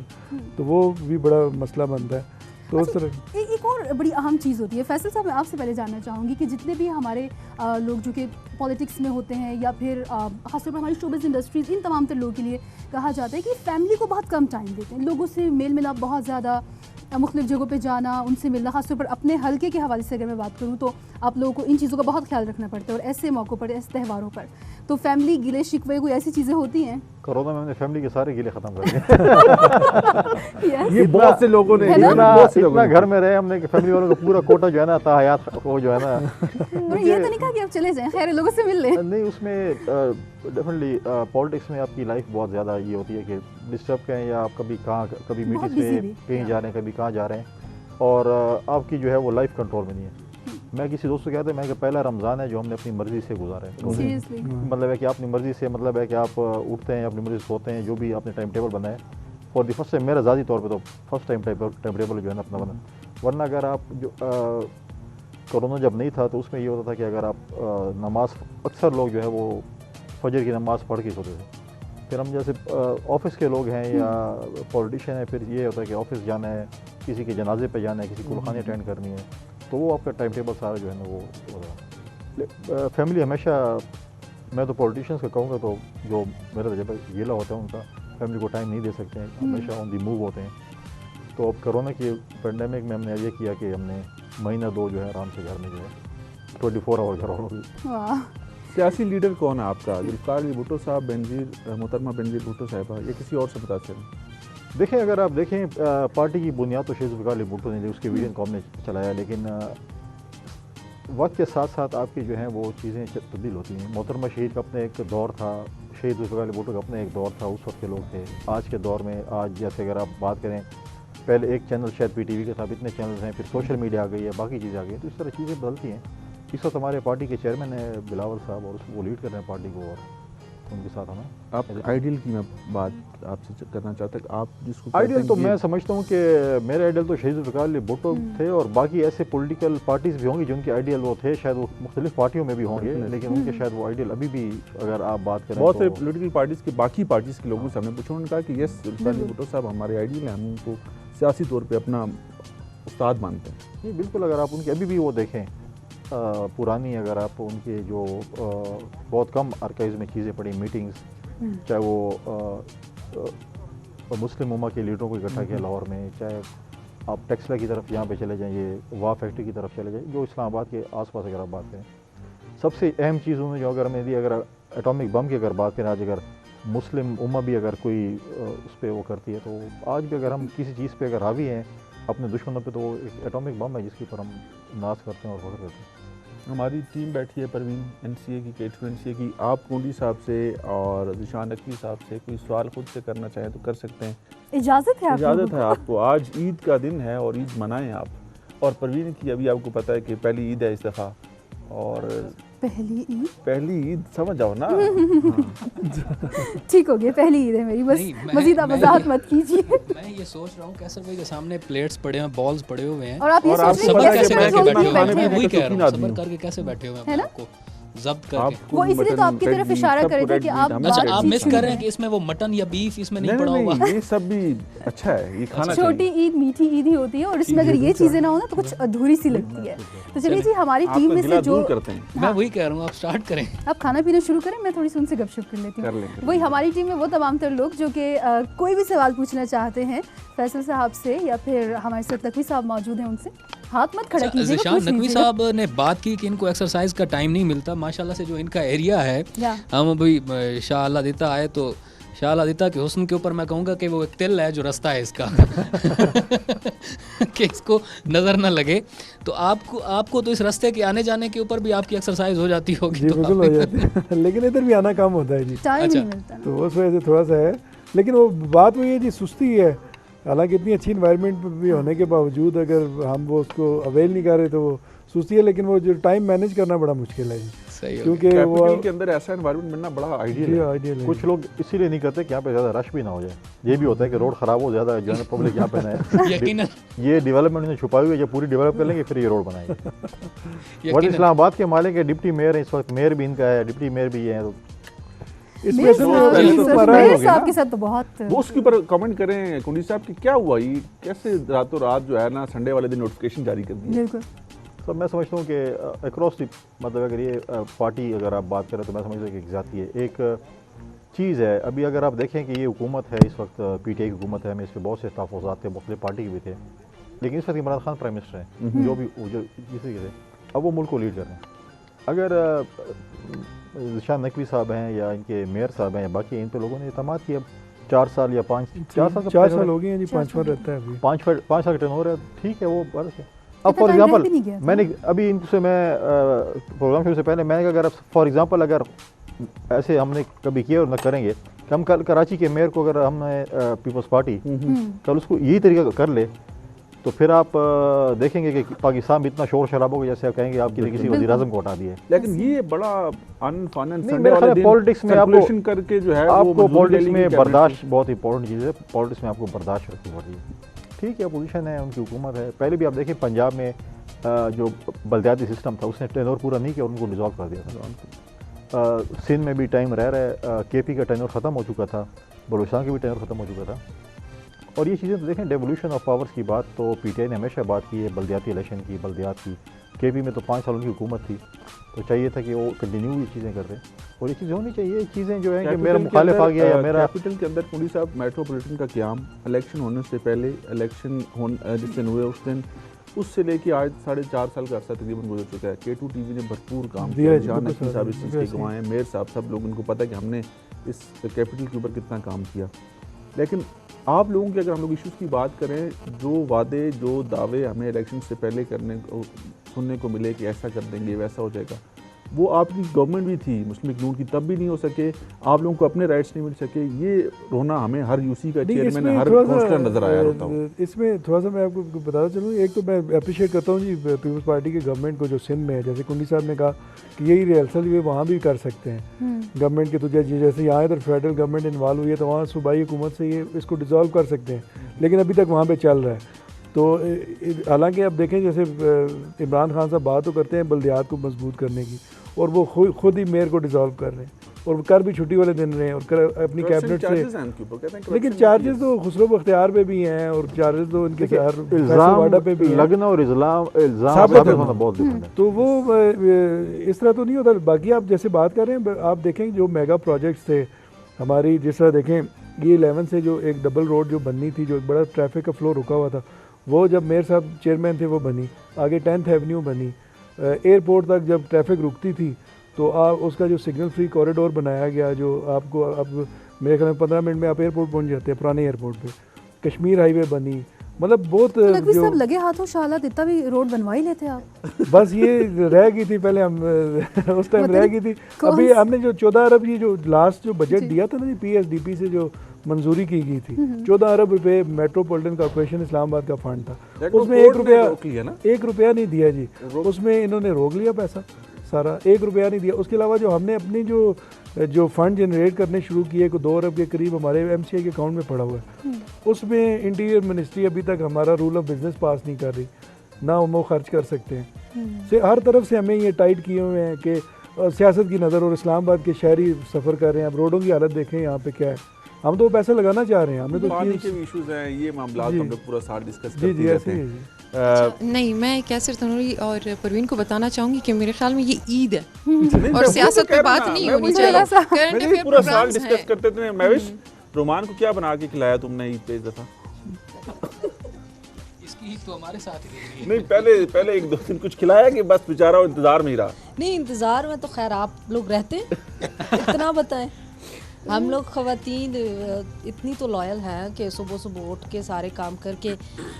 तो वो भी बड़ा मसला बनता है। तो उस तरह एक और बड़ी अहम चीज़ होती है। फैसल साहब, मैं आपसे पहले जानना चाहूँगी कि जितने भी हमारे लोग जो कि पॉलिटिक्स में होते हैं, या फिर खासतौर पर हमारी शोबिज़ इंडस्ट्रीज़, इन तमाम तर लोगों के लिए कहा जाता है कि फैमिली को बहुत कम टाइम देते हैं, लोगों से मेल मिलाप बहुत ज़्यादा, मुख्तलिफ जगहों पे जाना, उनसे मिलना। खासतौर पर अपने हल्के के हवाले से अगर मैं बात करूँ, तो आप लोगों को इन चीज़ों का बहुत ख्याल रखना पड़ता है, और ऐसे मौक़ों पर, ऐसे त्योहारों पर तो फैमिली गिले शिकवे कोई ऐसी चीज़ें होती हैं? कोरोना में हमने फैमिली के सारे गिले खत्म कर दिए। Yes. ये बहुत से लोगों ने है ना? इतना घर में रहे हमने कि फैमिली वालों का पूरा कोटा जो है ना, ताहयात वो जो है ना, उन्होंने ये तो नहीं कहा कि आप चले जाएं, खैर लोगों से मिल लें? नहीं, उसमें डेफिनेटली पॉलिटिक्स में आपकी लाइफ बहुत ज़्यादा ये होती है कि डिस्टर्ब करें, या आप कभी कहाँ, कभी बहुत मीटिंग busy पे भी, कहीं हाँ। जा रहे हैं, कभी कहाँ जा रहे हैं, और आपकी जो है वो लाइफ कंट्रोल में नहीं है। मैं किसी दोस्त को कहता मैं कि पहला रमज़ान है जो हमने अपनी मर्ज़ी से गुजारा है। सीरियसली। मतलब है कि अपनी मर्ज़ी से, मतलब है कि आप उठते हैं, अपनी मर्ज़ी से सोते हैं, जो भी आपने टाइम टेबल बनाया। फॉर द फर्स्ट टाइम मेरा ज़ाती तौर पे तो फर्स्ट टाइम टाइम टेबल जो है ना अपना बना। वरना अगर आप जो कोरोना जब नहीं था तो उसमें ये होता था कि अगर आप नमाज, अक्सर लोग जो है वो फजर की नमाज़ पढ़ के सोते थे। फिर हम जैसे ऑफिस के लोग हैं या पॉलिटिशियन है, फिर ये होता है कि ऑफिस जाना है, किसी के जनाजे पे जाना है, किसी कुलखानी अटेंड करनी है, तो वो आपका टाइम टेबल सारा जो है ना वो फैमिली हमेशा, मैं तो पॉलिटिशियंस का कहूँगा तो जो मेरा तजर्बा गिला होता है उनका, फैमिली को टाइम नहीं दे सकते हैं, हमेशा ऑन दी मूव होते हैं। तो अब कोरोना के पेंडेमिक में हमने ये किया कि हमने महीना 2 जो है आराम से घर में जो है 24 आवर घर वालों की। वाह। सियासी लीडर कौन है आपका? जुल्फ़िकार अली भुट्टो साहब, बेनज़ीर, मोहतरमा बेनज़ीर भुट्टो साहिबा, या किसी और से बता चलें? देखें, अगर आप देखें पार्टी की बुनियाद तो शेख जुल्फ़िकार अली भुट्टो ने, उसके विजन को हमने चलाया, लेकिन वक्त के साथ साथ आपकी जो है वो चीज़ें तब्दील होती हैं। मोहतरमा शहीद का अपना एक दौर था, शहीद जुल्फ़िकार अली भुट्टो का अपना एक दौर था, उस वक्त के लोग थे। आज के दौर में, आज जैसे अगर आप बात करें, पहले एक चैनल शायद PTV के था, इतने चैनल्स हैं, फिर सोशल मीडिया आ गई है, बाकी चीज़ें आ गई हैं, तो इस तरह चीज़ें बदलती हैं। इस वक्त हमारे पार्टी के चेयरमैन है बिलावल साहब, और वो लीड कर रहे हैं पार्टी को, और उनके साथ हमें आप आइडियल की मैं बात आपसे करना चाहता हूँ, आप जिसको आइडियल तो मैं समझता हूँ कि मेरे आइडियल तो शहीद जुल्फ़िकार अली भुट्टो थे, और बाकी ऐसे पॉलिटिकल पार्टीज़ भी होंगी जिनके आइडियल वो थे, शायद वो मुख्तलिफ पार्टियों में भी होंगे, लेकिन उनके शायद वो आइडियल अभी भी अगर आप बात करें बहुत से तो पॉलिटिकल पार्टीज़ के, बाकी पार्टीज़ के लोगों से हमने पूछा, उन्होंने कहा कि यस, जुल्फ़िकार अली भुट्टो साहब हमारे आइडियल हैं, हम उनको सियासी तौर पे अपना उस्ताद मानते हैं। नहीं, बिल्कुल, अगर आप उनकी अभी भी वो देखें पुरानी, अगर आप उनके जो बहुत कम आर्काइव्स में चीज़ें पड़ी, मीटिंग्स, चाहे वो मुस्लिम उम्मा के लीडरों को इकट्ठा किया लाहौर में, चाहे आप टेक्सला की तरफ यहाँ पे चले जाएँ, ये वाह फैक्ट्री की तरफ चले जाएँ, जो इस्लामाबाद के आसपास अगर आप बात करें, सबसे अहम चीज़ उन्होंने जो अगर मैंने दी, अगर एटॉमिक बम की अगर बात करें, आज अगर मुस्लिम उम्मा भी अगर कोई उस पर वो करती है, तो आज भी अगर हम किसी चीज़ पे अगर हावी हैं अपने दुश्मनों पे, तो वो एक एटॉमिक बम है जिसके ऊपर हम नाज करते हैं और फख्र करते हैं। हमारी टीम बैठी है परवीन NCA की, K2 NCA की। आप कोंडी साहब से और ज़िशान नकवी साहब से कोई सवाल खुद से करना चाहें तो कर सकते हैं, इजाज़त है? इजाज़त है आपको। आज ईद का दिन है और ईद मनाएं आप। और परवीन की अभी आपको पता है कि पहली ईद है इस दफ़ा, और पहली ईद समझ जाओ ना। ठीक हो गया, पहली ईद है मेरी, बस मजीद आप वजाहत मत कीजिए। मैं ये सोच रहा हूँ कैसर भाई के सामने प्लेट्स पड़े हैं, बॉल्स पड़े हुए हैं और आप ये सोच सबर रहे हैं कैसे कैसे करके कंट्रोल बैठे किए हुए हैं। मैं बैठे वही हैं। कह रहा हूँ, सबर करके कैसे बैठे हुए हैं है ना? आपको जब्त करके। वो इसलिए तो आपकी तरफ इशारा कर रहे थे कि आप अच्छा, आप बातचीत मिस शुरू कर रहे हैं करें। कि इसमें वो मटन या बीफ इसमें नहीं नहीं पड़ा हुआ। नहीं, ये सब भी अच्छा है, ये खाना छोटी चाहिए। ईद मीठी ईद ही होती है और इसमें अगर ये चीजें ना हो ना तो कुछ अधूरी सी लगती है। तो चलिए जी, हमारी टीम में से जो करते हैं मैं वही कह रहा हूँ, आप स्टार्ट करें। आप खाना पीना शुरू करें, मैं थोड़ी सी उनसे गपशप कर लेती कर हूँ। लेंगे। वही हमारी टीम में वो तमाम तर लोग जो कि कोई भी सवाल पूछना चाहते हैं फैसल साहब से या फिर हमारे साथ नकवी साहब मौजूद हैं, उनसे हाथ मत खड़ा कीजिएगा, ज़िशान पूछ नकवी लीजिएगा। साहब ने बात की कि इनको एक्सरसाइज का टाइम नहीं मिलता। माशाल्लाह से जो इनका एरिया है, या। हम अभी शाह अल्लाह देता है तो शाह अल्लाह देता के हुस्न के ऊपर मैं कहूँगा कि वो एक तिल है जो रास्ता है इसका कि इसको नज़र ना लगे। तो आपको तो इस रास्ते के आने जाने के ऊपर भी आपकी एक्सरसाइज हो जाती होगी। जी तो बिल्कुल हो जाती है लेकिन इधर भी आना कम होता है जी, टाइम अच्छा। नहीं मिलता ना। तो उस वजह से थोड़ा सा है। लेकिन वो बात वही है जी, सुस्ती है। हालांकि इतनी अच्छी इन्वायरमेंट भी होने के बावजूद अगर हम वो उसको अवेल नहीं कर रहे तो वो सुस्ती है। लेकिन वो जो टाइम मैनेज करना बड़ा मुश्किल है जी, सही हो क्योंकि वो कैपिटल के अंदर ऐसा एनवायरनमेंट मिलना बड़ा आइडियल जी है। आइडियल है। कुछ लोग इसीलिए नहीं करते कि यहाँ पे ज़्यादा रश भी ना हो जाए। ये भी होता है कि रोड ख़राब हो, ज़्यादा जनरल पब्लिक यहाँ पे ना है। यकीनन ये डेवलपमेंट ने छुपाई हुई है, जब पूरी डेवलप कर लेंगे फिर ये रोड बनाएंगे। और यकीनन इस्लामाबाद के मालिक है डिप्टी मेयर है, इस वक्त मेयर भी इनका है, डिप्टी मेयर भी है। तो इसमें मेरे से साहब के साथ तो बहुत वो उसके ऊपर कमेंट करें कुंडी साहब कि क्या हुआ, ये कैसे रातों रात जो है ना संडे वाले दिन नोटिफिकेशन जारी कर दी। बिल्कुल तो मैं समझता हूँ कि अक्रॉस मतलब अगर ये पार्टी अगर आप बात करें तो मैं समझता हूँ कि एक ज़ाती है, एक चीज़ है। अभी अगर आप देखें कि ये हुकूमत है इस वक्त, पीटीआई की हुकूमत है, हमें इस पर बहुत से तहफ़्फ़ुज़ात थे, मुख्तलिफ पार्टी के भी थे, लेकिन इस वक्त इमरान खान प्राइम मिनिस्टर हैं, जो जिस तरीके से अब वो मुल्क को लीड कर रहे हैं। अगर ज़िशान नकवी साहब हैं या इनके मेयर साहब हैं या बाकी इन पे लोगों ने एतमाद किया 4 साल या 4 साल हो गए हैं जी, 5वां रहता है अभी। 5 साल का टर्नओवर है, ठीक है, वो बर्स है। अब इतना फॉर टाइम एग्जांपल रह भी नहीं गया था। मैंने अभी इनसे मैं प्रोग्राम शुरू से पहले मैंने कहा अगर फॉर एग्जांपल अगर ऐसे हमने कभी किया और न करेंगे कि हम कल कराची के मेयर को अगर हमने पीपल्स पार्टी कल उसको यही तरीका कर ले तो फिर आप देखेंगे कि पाकिस्तान में इतना शोर शराब होगा जैसे आप कहेंगे आप किसी वज़ीर आज़म को हटा दिए। लेकिन ये बड़ा अनफन पॉलिटिक्स में सर्कुलेशन करके जो है आपको पॉलिटिक्स में बर्दाश्त बहुत इंपॉर्टेंट चीज़ है। पॉलिटिक्स में आपको बर्दाश्त रखनी पड़ती है। ठीक है, अपोजिशन है, उनकी हुकूमत है। पहले भी आप देखें पंजाब में जो बल्दियाती सिस्टम था उसने टेनोर पूरा नहीं किया, उनको डिज़ोल्व कर दिया था। सिंध में भी टाइम रह रहा है, केपी का टेनोर ख़त्म हो चुका था, बलूचिस्तान का भी टेनोर ख़त्म हो चुका था। और ये चीज़ें तो देखें, डेवोल्यूशन ऑफ पावर्स की बात तो पीटीआई ने हमेशा बात की है, बल्दियाती इलेक्शन की, बल्दियात की। केपी में तो 5 साल उनकी हुकूमत थी, तो चाहिए था कि वो कंटिन्यू ये चीज़ें कर दें और ये चीज़ें होनी चाहिए। ये चीज़ें जो है कि मेरा मुखालिफ आ गया या मेरा कैपिटल के अंदर कुंडी साहब मेट्रोपॉलिटन का क़याम इलेक्शन होने से पहले, इलेक्शन जिस दिन हुए उस दिन, उससे लेके आज 4.5 साल का अर्सा तकरीबन गुजर चुका है। K2 टीवी ने भरपूर काम किया, जान नकवी साहब इस चीज़ के गवाह हैं, मेयर साहब, सब लोग, उनको पता है कि हमने इस कैपिटल के ऊपर कितना काम किया। लेकिन आप लोगों के अगर हम लोग इश्यूज़ की बात करें, जो वादे जो दावे हमें इलेक्शन से पहले करने को सुनने को मिले कि ऐसा कर देंगे वैसा हो जाएगा, वो आपकी गवर्नमेंट भी थी मुस्लिम लीग नून की, तब भी नहीं हो सके। आप लोगों को अपने राइट्स नहीं मिल सके। ये रोना हमें हर यूसी का चेयरमैन, हर काउंसलर नजर आया होता हूँ। इसमें थोड़ा सा मैं आपको बताना चलूँ, एक तो मैं अप्रिशिएट करता हूँ जी पीपल्स पार्टी के गवर्नमेंट को जो सिंध में है, जैसे कुंडी साहब ने कहा कि यही रिहर्सल वे वहाँ भी कर सकते हैं गवर्नमेंट के। तो जैसे यहाँ इधर फेडरल गवर्नमेंट इन्वॉल्व हुई है तो वहाँ सूबाई हुकूमत से ये इसको डिज़ोल्व कर सकते हैं, लेकिन अभी तक वहाँ पर चल रहा है। तो हालांकि आप देखें जैसे इमरान खान साहब बात तो करते हैं बल्दियात को मजबूत करने की, और वो खुद ही मेयर को डिज़ोल्व कर रहे हैं और कर भी छुट्टी वाले दिन रहे हैं और अपनी कैबिनेट से। लेकिन चार्जेस तो खुसरो बख्तियार पे भी हैं और चार्जेस तो उनके इल्ज़ाम पे भी लगना और इल्ज़ाम साबित होना बहुत डिफरेंट है। तो वो इस तरह तो नहीं होता। बाकी आप जैसे बात कर रहे हैं, आप देखें जो मेगा प्रोजेक्ट्स थे हमारी, जिस तरह देखें ये 11 से जो एक डबल रोड जो बननी थी, जो एक बड़ा ट्रैफिक का फ्लो रुका हुआ था, वो जब मेयर साहब चेयरमैन थे वो बनी। आगे 10th एवेन्यू बनी। एयरपोर्ट तक जब ट्रैफिक रुकती थी तो उसका जो सिग्नल फ्री कॉरिडोर बनाया गया, जो आपको अब मेरे ख्याल में 15 मिनट में आप एयरपोर्ट पहुंच जाते हैं, पुराने एयरपोर्ट पे। कश्मीर हाईवे बनी, मतलब बहुत नकवी साहब लगे हाथों शाला इतना भी रोड बनवा ही लेते आप। बस ये रह गई थी पहले, हम उस टाइम रह गई थी। अभी हमने जो 14 अरब ये जो लास्ट जो बजट दिया था ना जी, PSDP से जो मंजूरी की गई थी, 14 अरब रुपए मेट्रोपॉलिटन कॉर्पोरेशन इस्लामाबाद का फंड था, उसमें 1 रुपया नहीं दिया जी, उसमें इन्होंने रोक लिया पैसा सारा, 1 रुपया नहीं दिया। उसके अलावा जो हमने अपनी जो फंड जनरेट करने शुरू किए, 2 अरब के करीब हमारे MCA के अकाउंट में पड़ा हुआ है, उसमें इंटीरियर मिनिस्ट्री अभी तक हमारा रूल ऑफ बिजनेस पास नहीं कर रही, ना हम वो खर्च कर सकते हैं। से हर तरफ से हमें ये टाइट किए हुए हैं कि सियासत की नज़र, और इस्लामाबाद के शहरी सफ़र कर रहे हैं। अब रोडों की हालत देखें यहाँ पे क्या है, हम तो वो पैसा लगाना चाह रहे हैं, हमने तो पानी के इश्यूज हैं, ये मामला हम लोग पूरा साल डिस्कस जी करते जी रहते ऐसे ही हैं। है जी। नहीं, मैं कैसर तनूरी और परवीन को बताना चाहूँगी कि मेरे ख्याल में ये ईद है नहीं, और मैं सियासत वही तो पे कह बात रहा नहीं मैं होनी वही चाहिए। कह रहा करंट मैंने अफेयर पूरा साल प्रोग्राम्स डिस्कस हैं। करते थे। महविश, रोमान को क्या बना के खिलाया तुमने ईद पे इस दफा? इसकी ईद तो हमारे साथ ही रही है। नहीं, पहले 1-2 दिन कुछ खिलाया कि बस बेचारा इंतजार में ही रहा? नहीं, इंतज़ार में तो खैर आप लोग रहते इतना बताएं। हम लोग ख़वातीन इतनी तो लॉयल हैं कि सुबह सुबह उठ के सारे काम करके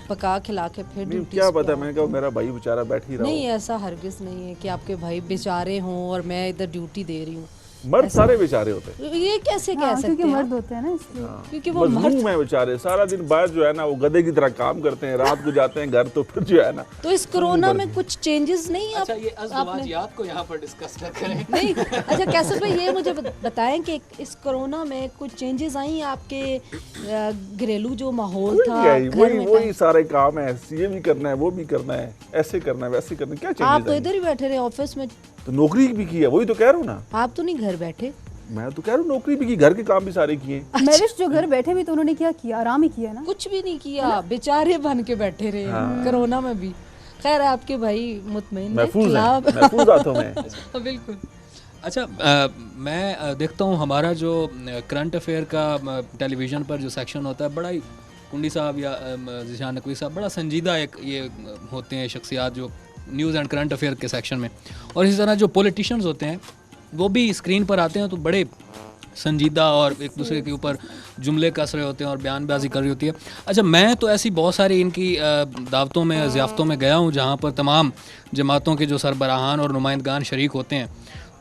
पका खिला के फिर नहीं, ड्यूटी क्या पता, मैंने कहा मेरा भाई बेचारा बैठ ही रहा नहीं, हो। ऐसा हरगिज़ नहीं है कि आपके भाई बेचारे हों और मैं इधर ड्यूटी दे रही हूँ। मर्द सारे बेचारे होते हैं, ये कैसे कह हाँ, सकते क्योंकि हैं मर्द होते हैं ना इसलिए। क्योंकि वो मर्द, मजलूम है बेचारे, सारा दिन बाहर जो है ना वो गधे की तरह काम करते हैं, रात को जाते हैं घर, तो फिर जो है ना तो इस कोरोना में कुछ चेंजेस नहीं अच्छा, ये आपने अज़दवाजियात को यहाँ पर डिस्कस न करें। नहीं। अच्छा कैसर भाई, ये मुझे बताएं कि इस कोरोना में कुछ चेंजेस आई आपके घरेलू जो माहौल था घर में वही सारे काम है, ये भी करना है, वो भी करना है, ऐसे करना है, वैसे करना है, क्या आप तो चेंजेस इधर ही बैठे रहे ऑफिस में, तो नौकरी भी की है, वही तो कह रहा हूँ ना, आप तो नहीं घर बैठे। मैं तो कह रहा हूँ नौकरी भी की, घर के काम भी सारे किए। मैरिज जो घर बैठे भी तो उन्होंने क्या किया, आराम ही किया ना। कुछ भी नहीं किया, बेचारे बन के बैठे रहे कोरोना में भी। खैर आपके भाई मुतमईन महफूज हाथों में। बिल्कुल। अच्छा, मैं देखता हूँ हमारा जो करंट अफेयर का टेलीविज़न पर जो सेक्शन होता है, बड़ा ही कुंडी साहब या ज़िशान नकवी साहब बड़ा संजीदा एक ये होते हैं शख्सियात जो न्यूज़ एंड करंट अफेयर के सेक्शन में, और इसी तरह जो पॉलिटिशियंस होते हैं वो भी स्क्रीन पर आते हैं तो बड़े संजीदा और एक दूसरे के ऊपर जुमले कस रहे होते हैं और बयानबाजी कर रही होती है। अच्छा, मैं तो ऐसी बहुत सारी इनकी दावतों में, ज़ियाफ़तों में गया हूँ जहाँ पर तमाम जमातों के जो सरबराहान और नुमाइंदगान शरीक होते हैं,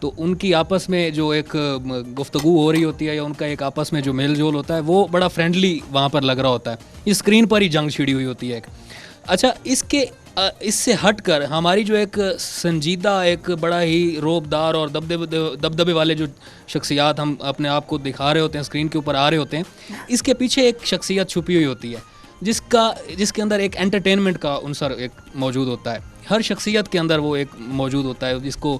तो उनकी आपस में जो एक गुफ्तगू हो रही होती है या उनका एक आपस में जो मेल जोल होता है वो बड़ा फ्रेंडली वहाँ पर लग रहा होता है। इस स्क्रीन पर ही जंग छिड़ी हुई होती है एक। अच्छा, इससे हटकर हमारी जो एक संजीदा, एक बड़ा ही रोबदार और दबदबे वाले जो शख्सियात हम अपने आप को दिखा रहे होते हैं, स्क्रीन के ऊपर आ रहे होते हैं, इसके पीछे एक शख्सियत छुपी हुई होती है जिसके अंदर एक एंटरटेनमेंट का अंसर एक मौजूद होता है। हर शख्सियत के अंदर वो एक मौजूद होता है जिसको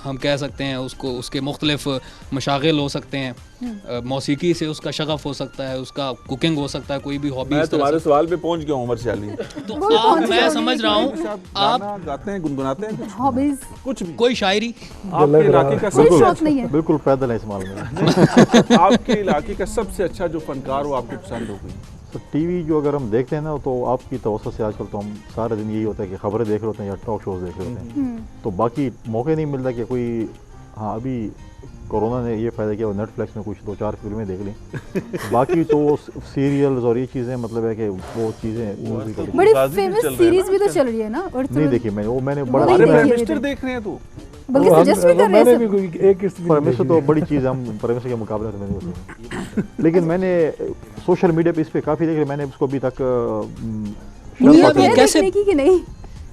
हम कह सकते हैं, उसके मुख्तलिफ मशागिल हो सकते हैं, मौसीकी से उसका शगफ हो सकता है, उसका कुकिंग हो सकता है, कोई भी हॉबी। मैं तुम्हारे सवाल पे पहुंच गया हूं उमर सियाली। तो मैं समझ रहा हूँ आप गाते हैं, गुनगुनाते हैं, हॉबीज कुछ भी, कोई शायरी आपके इलाके का कोई शौक नहीं है। बिल्कुल पैदल है इस मामले में। आपके इलाके का सबसे अच्छा जो फनकार हो आपको पसंद हो कोई? तो टीवी जो अगर हम देखते हैं ना, तो आपकी तवज्जो से आजकल तो हम सारे दिन यही होता है कि खबरें देख रहे होते हैं या टॉक शोज देख रहे होते हैं, तो बाकी मौके नहीं मिलता कि कोई, हाँ अभी कोरोना ने ये फ़ायदा किया, नेटफ्लिक्स में कुछ 2-4 फिल्में देख ली, बाकी तो सीरियल्स और ये चीज़ें, मतलब है कि वो चीज़ें बड़ी फेमस सीरीज भी तो चल रही है ना। और नहीं देखी मैंने बड़ा नहीं देखी है मिस्टर देख रहे हैं तो बल्कि सजेस्ट भी कर रहे मैंने हैं भी सब। कोई एक किस्त भी नहीं परमेश्वर तो देखी। बड़ी चीज़, हम परमेश्वर के मुकाबले में नहीं होते, लेकिन मैंने सोशल मीडिया पे इस पे काफ़ी देखी, मैंने उसको अभी तक नियत है कैसे- देखने की कि नहीं,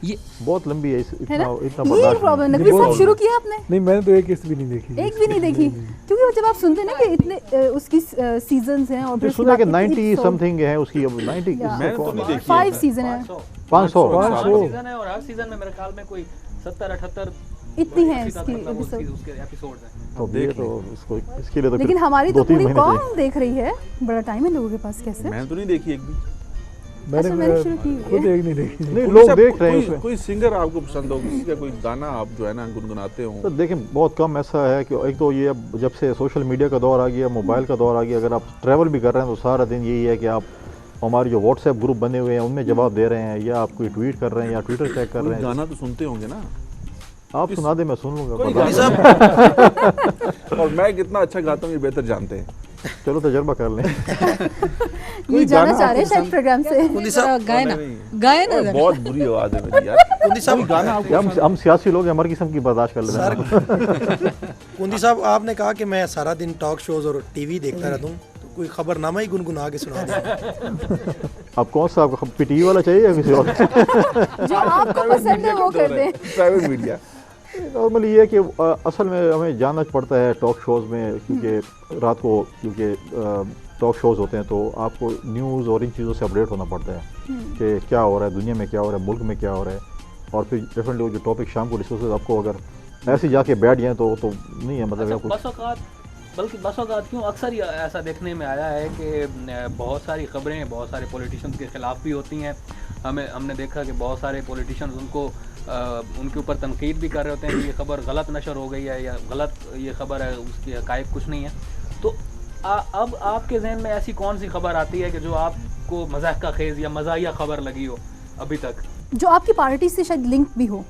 ये बहुत लंबी है, है इतना ना? इतना ये बर्दाश्त प्रॉब्लम नहीं। नकवी साहब शुरू किया आपने? नहीं, मैंने तो एक किस्त भी नहीं देखी। एक भी नहीं देखी, क्योंकि वो जब आप सुनते हैं ना कि इतने उसकी सीजन्स हैं और फिर सुना कि 90 समथिंग है उसकी, अब 90 मैंने तो नहीं देखी। 5 सीजन है, 500 सीजन है और हर सीजन में मेरे ख्याल में कोई 70-78 इतनी है इसकी एपिसोड। उसके एपिसोड्स हैं। तो ये तो इसको इसके लिए तो लेकिन फिर हमारी तो 2-3 पूरी महीने चाहिए। कौम देख रही है, बड़ा टाइम है लोगों के पास। कैसे? मैंने तो नहीं देखी एक भी। अच्छा, मैंने शुरू की खुद है। एक नहीं देखी। नहीं, कोई लोग सब- देख रहे हैं कोई- उसमें। कोई सिंगर आपको पसंद हो, किसी का कोई गाना आप जो है ना गुनगुनाते हो? तो देखें, बहुत कम ऐसा है कि एक तो ये अब जब से सोशल मीडिया का दौर आ गया, मोबाइल का दौर आ गया, अगर आप ट्रैवल भी कर रहे हैं तो सारा दिन यही है कि आप हमारे जो व्हाट्सएप ग्रुप बने हुए हैं उनमें जवाब दे रहे हैं, या आप कोई ट्वीट कर रहे हैं या ट्विटर चेक कर कोई रहे हैं। गाना तो सुनते होंगे ना आप सुना दे, मैं सुन लूंगा। कोई बता गाना। और मैं कितना अच्छा गाता हूँ ये बेहतर जानते हैं। चलो तजर्बा कर लें। ये जाना गाना चाह रहे हैं आपको शायद प्रोग्राम से। गाए ना नहीं, गाए ना और जरा। बहुत बुरी आवाज है मेरी यार। कोई गाना आपको हम सियासी लोग हैं, हमारी किस्म की बर्दाश्त कर लेते हैं। कुंदी साहब, आपने कहा कि मैं सारा दिन टॉक शोज और टीवी देखता रहता हूँ, तो कोई खबरनामा ही गुनगुना के सुना दें। अब कौन सा आपको पीटीवी वाला चाहिए या किसी और? जो आपको पसंद है वो कर दें। Private media. नॉर्मली ये है कि असल में हमें जानना पड़ता है टॉक शोज़ में, क्योंकि रात को क्योंकि टॉक शोज़ होते हैं तो आपको न्यूज़ और इन चीज़ों से अपडेट होना पड़ता है कि क्या हो रहा है दुनिया में, क्या हो रहा है मुल्क में, क्या हो रहा है। और फिर डेफिनेटली वो जो टॉपिक शाम को डिस्कस आपको अगर ऐसे जाके बैठ जाए तो नहीं है, मतलब अच्छा, बल्कि बस औकात क्यों अक्सर ही ऐसा देखने में आया है कि बहुत सारी ख़बरें बहुत सारे पॉलिटिशियंस के ख़िलाफ़ भी होती हैं। हमने देखा कि बहुत सारे पॉलिटिशियंस उनके ऊपर तनकीद भी कर रहे होते हैं कि ये ख़बर गलत नशर हो गई है या गलत ये ख़बर है, उसकी हक़ाइक़ कुछ नहीं है। तो अब आपके जहन में ऐसी कौन सी खबर आती है कि जो आपको मज़ाक का खेज़ या मज़ाहिया खबर लगी हो अभी तक, जो आपकी पार्टी से शायद लिंक भी हो?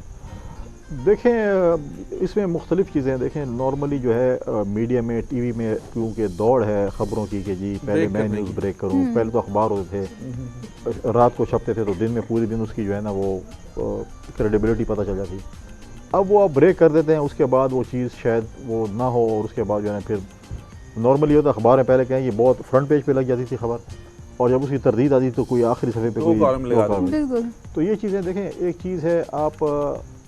देखें इसमें मुख्तलिफ चीज़ें देखें। नॉर्मली जो है मीडिया में, टीवी में क्योंकि दौड़ है ख़बरों की कि जी पहले मैं न्यूज़ ब्रेक करूं, पहले तो अखबार होते थे रात को छपते थे तो दिन में पूरे दिन उसकी जो है ना वो क्रेडिबिलिटी पता चल जाती। अब वो आप ब्रेक कर देते हैं, उसके बाद वो चीज़ शायद वो ना हो और उसके बाद जो है ना फिर नॉर्मली होता अखबार में पहले कहें ये बहुत फ्रंट पेज पे लग जाती थी खबर, और जब उसकी तरदीद आती तो कोई आखिरी सफ़े पे कोई। तो ये चीज़ें देखें, एक चीज़ है आप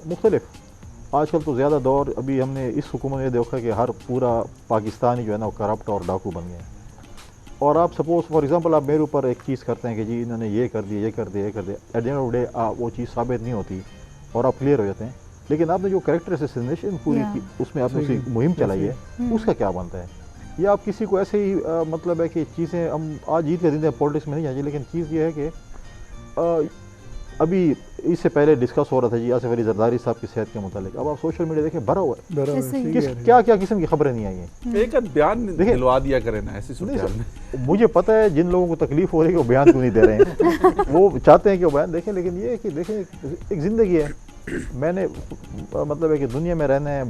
मुख्तलिफ आजकल तो ज़्यादा दौर अभी हमने इस हुकूमत में देखा कि हर पूरा पाकिस्तानी जो है ना वो करप्ट और डाकू बन गए। और आप सपोज़ फॉर एग्ज़ाम्पल आप मेरे ऊपर एक चीज़ करते हैं कि जी इन्होंने ये कर दिया, ये कर दिया, ये कर दिया, at the end of the day वो चीज़ साबित नहीं होती और आप क्लियर हो जाते हैं। लेकिन आपने जो कैरेक्टर असैसिनेशन पूरी की, उसमें आपने उसकी मुहिम चलाई है, उसका क्या बनता है? या आप किसी को ऐसे ही मतलब है कि चीज़ें हम आज जीत के दिन पॉलिटिक्स में नहीं जाएंगे, लेकिन चीज़ ये है कि अभी इससे पहले डिस्कस हो रहा था जी आसिफ अली जरदारी साहब की सेहत के मुतालिक। अब आप सोशल मीडिया देखें भरा हुआ है, क्या क्या किस्म की खबरें नहीं आई हैं। एक बयान दिलवा दिया करें ना ऐसी सूरत में। मुझे पता है जिन लोगों को तकलीफ हो रही है वो बयान क्यों नहीं दे रहे हैं वो चाहते हैं कि वो बयान देखें, लेकिन ये है कि देखें एक ज़िंदगी है, मैंने मतलब है कि दुनिया में रहना है,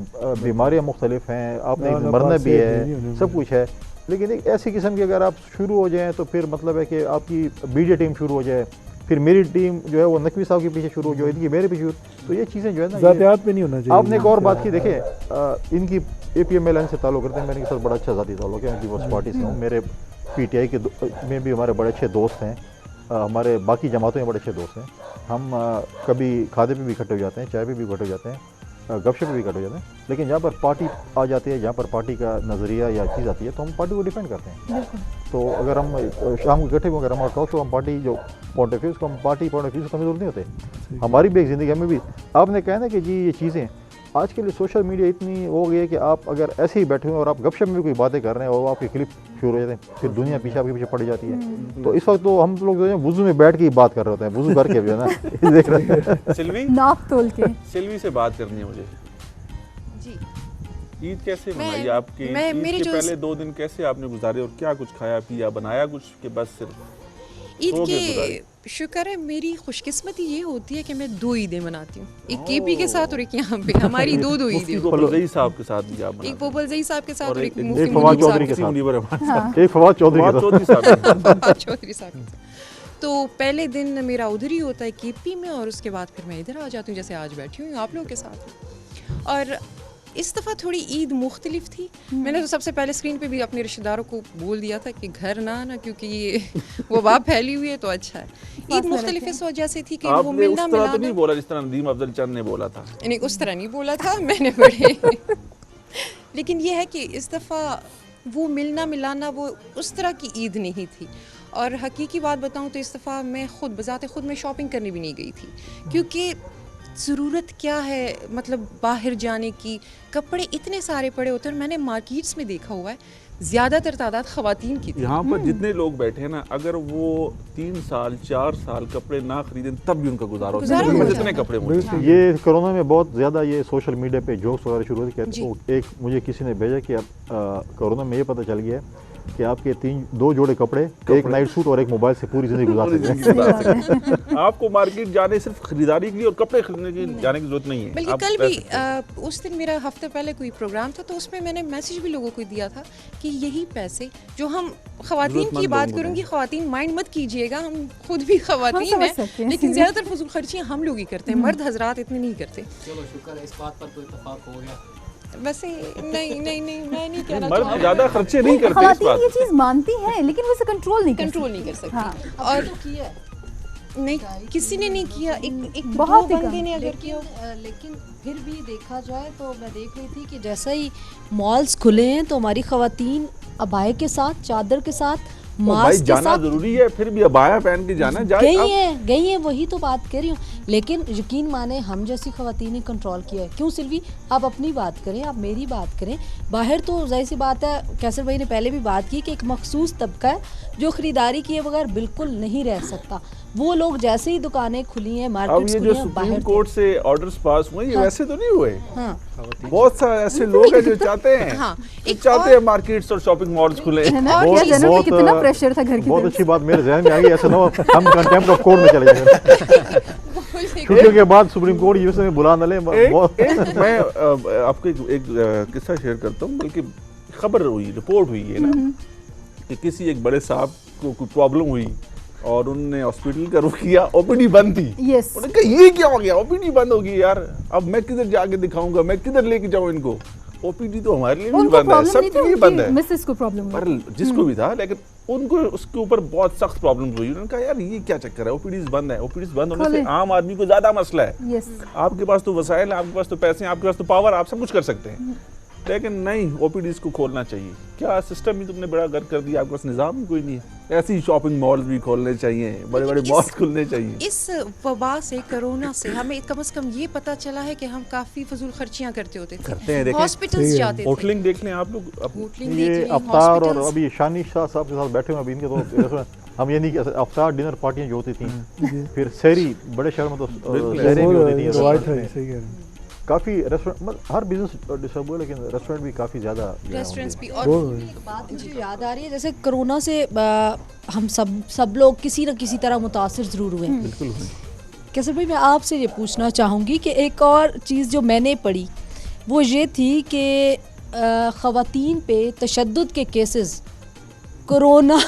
बीमारियाँ मुख्तलिफ हैं, आपने मरना भी है, सब कुछ है। लेकिन एक ऐसी किस्म की अगर आप शुरू हो जाएँ तो फिर मतलब है कि आपकी मीडिया टीम शुरू हो जाए, फिर मेरी टीम जो है वो नकवी साहब के पीछे शुरू हो जाए, इनकी मेरे पीछे, तो ये चीज़ें जो है ना ज़ातियात पे नहीं होना चाहिए। आपने एक और बात की, देखें इनकी APMLN से ताल्लुक़ करते हैं, मैंने इनके साथ बड़ा अच्छा ज़ाती ताल्लुक़ है, उनकी पार्टी से हूँ, मेरे PTI के में भी हमारे बड़े अच्छे दोस्त हैं, हमारे बाकी जमातों में बड़े अच्छे दोस्त हैं। हम कभी खादे पे भी इकट्ठे हो जाते हैं, चाय पे भी इकट्ठे हो जाते हैं, गपशप भी इकट्ठे हो जाते हैं, लेकिन जहाँ पर पार्टी आ जाती है, जहाँ पर पार्टी का नज़रिया या चीज़ आती है तो हम पार्टी को डिफेंड करते हैं। तो अगर हम शाम को इकट्ठे होकर हमारा टॉक शो, हम पार्टी जो पॉइंट ऑफ व्यू उसको हम पार्टी पॉइंट ऑफ व्यू से कमज़ोर नहीं होते। हमारी भी एक ज़िंदगी, हमें भी आपने कहा ना कि जी ये चीज़ें आज के लिए सोशल मीडिया इतनी हो गई है कि आप अगर ऐसे ही बैठे हुए और आप गपशप में भी कोई बातें कर रहे हैं और आपकी क्लिप शुरू हो जाते हैं, फिर दुनिया पीछे आपके पीछे पड़ जाती है। तो इस वक्त तो हम लोग जो है वुज़ू में बैठ के ही बात कर रहे होते हैं, वुज़ू करके जो है ना देख रहे हैं। सिल्वी नाप तोल के सिल्वी से बात करनी है मुझे। जी ईद कैसे मनाई आपकी? मेरे ईद के जो पहले 2 दिन कैसे आपने गुजारे और क्या कुछ खाया पिया, बनाया कुछ के बस सिर्फ ईद के शुक्र है मेरी खुशकिस्मती ये होती है कि मैं 2 ईदें मनाती हूँ, एक KP के साथ और एक यहाँ पे। हमारी 2 ईदें, मुफ्ती पोपलजई साहब के साथ भी आप एक पोपलजई साहब के साथ और एक एक मुफ्ती फवाद मुनीर चौधरी के साहब साथ, एक फवाद चौधरी चौधरी साहब चौधरी साहब के साथ। तो पहले दिन मेरा उधर ही होता है KP में, और उसके बाद फिर मैं इधर आ जाती हूँ, जैसे आज बैठी हुई आप लोगों के साथ। और इस दफ़ा थोड़ी ईद मुख्तलिफ थी। मैंने तो सबसे पहले स्क्रीन पे भी अपने रिश्तेदारों को बोल दिया था कि घर ना आना, क्योंकि ये वबा फैली हुई है तो अच्छा है। ईद मुख्तलिफ इस वजह से थी कि वो मिलना मिलाना तो नहीं बोला जिस तरह नदीम अफजल चंद ने बोला था, नहीं उस तरह नहीं बोला था मैंने बड़े लेकिन ये है कि इस दफ़ा वो मिलना मिलाना वो उस तरह की ईद नहीं थी। और हकीकी बात बताऊँ तो इस दफ़ा मैं खुद बज़ाते खुद मैं शॉपिंग करने भी नहीं गई थी, क्योंकि ज़रूरत क्या है मतलब बाहर जाने की, कपड़े इतने सारे पड़े होते हैं। और मैंने मार्केट्स में देखा हुआ है ज़्यादातर तादाद ख़वातीन की थी। यहाँ पर जितने लोग बैठे हैं ना, अगर वो 3 साल 4 साल कपड़े ना खरीदें तब भी उनका गुजारा होता है। जितने कपड़े मुझे ये कोरोना में बहुत ज़्यादा ये सोशल मीडिया पे जोक्स वगैरह शुरू होते कहते। एक मुझे किसी ने भेजा कि अब कोरोना में ये पता चल गया है कि आपके 2 जोड़े कपड़े, एक नाइट सूट और एक मोबाइल से पूरी ज़िंदगी गुजार सकते हैं। आपको मार्केट जाने सिर्फ खरीदारी के लिए और कपड़े खरीदने के लिए जाने की जरूरत नहीं है। बल्कि कल भी उस दिन मेरा हफ्ते पहले कोई प्रोग्राम था, तो उसमें मैंने मैसेज भी लोगों को दिया था कि यही पैसे जो हम ख़वातीन की बात करूँगी, ख़वातीन माइंड मत कीजिएगा, हम खुद भी ख़वातीन हैं, लेकिन ज़्यादातर फजूल खर्चियाँ हम लोग ही करते हैं, मर्द हजरात इतने नहीं करते। चलो शुक्र है इस बात पर तो इत्तेफाक हो गया। वैसे नहीं मैं नहीं कहना मर्द ज़्यादा खर्चे नहीं करते। इस बात ये चीज़ मानती हैं लेकिन वो इसे कंट्रोल नहीं कर सकती। हाँ। और नहीं, किसी ने नहीं किया, एक बहुत दो ही बंदे कम। ने अगर किया। लेकिन फिर भी देखा जाए तो मैं देख रही थी कि जैसा ही मॉल्स खुले हैं तो हमारी खवातीन अबाए के साथ, चादर के साथ, तो भाई मास्क के जाना साथ जरूरी है, फिर भी अबाया पहन के जाना गई हैं, वही तो बात कर रही हूँ। लेकिन यकीन माने हम जैसी खवातीन ने कंट्रोल किया है। क्यों सिल्वी, आप अपनी बात करें, आप मेरी बात करें। बाहर तो जाहिर सी बात है, कैसर भाई ने पहले भी बात की कि एक मखसूस तबका है जो ख़रीदारी किए बगैर बिल्कुल नहीं रह सकता। वो लोग जैसे ही दुकानें खुली हैं, अब मार्केट्स ये खुली जो हैं, सुप्रीम बाहर कोर्ट से ऑर्डर्स पास हुए ये हाँ। वैसे तो नहीं हुए। हाँ बहुत सारे ऐसे लोग हैं जो चाहते हैं हाँ, जो चाहते हैं मार्केट्स और शॉपिंग मॉल्स खुले। है ना, बहुत- क्या जनों पे बहुत, कितना प्रेशर था घर की बहुत तरफ अच्छी बात मेरे जहन में आ गई, ऐसा ना हो हम कंटेम्प्ट ऑफ कोर्ट में चले जाएंगे। छुट्टियों के बाद सुप्रीम कोर्ट यूएसए में बुला न ले। मैं आपको एक किस्सा शेयर करता हूँ, बल्कि खबर हुई, रिपोर्ट हुई है ना कि किसी एक बड़े साहब को कोई प्रॉब्लम हुई और उन्होंने हॉस्पिटल का रुख किया, ओपीडी बंद थी। यस, उन्होंने कहा ये क्या हो गया, ओपीडी बंद होगी यार, अब मैं किधर जाके दिखाऊंगा, मैं किधर लेके जाऊँ इनको, ओपीडी तो हमारे लिए भी उनको बंद है, प्रॉब्लम नहीं सबके लिए बंद थी, है। मिसेस को प्रॉब्लम पर हुई। जिसको भी था, लेकिन उनको उसके ऊपर बहुत सख्त प्रॉब्लम हुई। उन्होंने कहा यार ये क्या चक्कर है, ओपीडीज बंद है, ओपीडीज बंद होने से खोले। आम आदमी को ज्यादा मसला है। यस, आपके पास तो वसाइल है, आपके पास तो पैसे हैं, आपके पास तो पावर, आप सब कुछ कर सकते हैं, लेकिन नहीं, ओपीडीज को खोलना चाहिए। क्या सिस्टम ही तुमने बड़ा गर्क कर दिया, आपके पास निजाम ही कोई नहीं है। ऐसी शॉपिंग मॉल्स भी खोलने चाहिए, बड़े बड़े मॉल्स खुलने चाहिए। इस वबा से, कोरोना से हमें कम से कम ये पता चला है कि हम काफ़ी फजूल खर्चियाँ करते होते करते हैं, थे, देखें। हॉस्पिटल्स जाते थे, होटलिंग देख लें आप लोग, होटलिंग ये देख लें, अफ्तार और हॉस्पिटल्स। अभी शानी शाह साहब के साथ बैठे हुए अभी इनके तो हम ये नहीं कि अफ्तार डिनर पार्टियां जो होती थी, फिर सहरी बड़े शहर में तो सहरी भी होती थी। रवायत है, सही कह रहे हैं। काफ़ी रेस्टोरेंट, मतलब हर बिजनेस डिस्टर्ब हुआ, लेकिन रेस्टोरेंट भी काफ़ी ज़्यादा रेस्टोरेंट्स भी। और एक बात मुझे याद आ रही है, जैसे कोरोना से हम सब लोग किसी न किसी तरह मुतासिर ज़रूर हुए हैं। बिल्कुल हुई। कैसर भाई, मैं आपसे ये पूछना चाहूँगी कि एक और चीज़ जो मैंने पढ़ी वो ये थी कि ख़वातीन पे तशद्दुद के केसेस कोरोना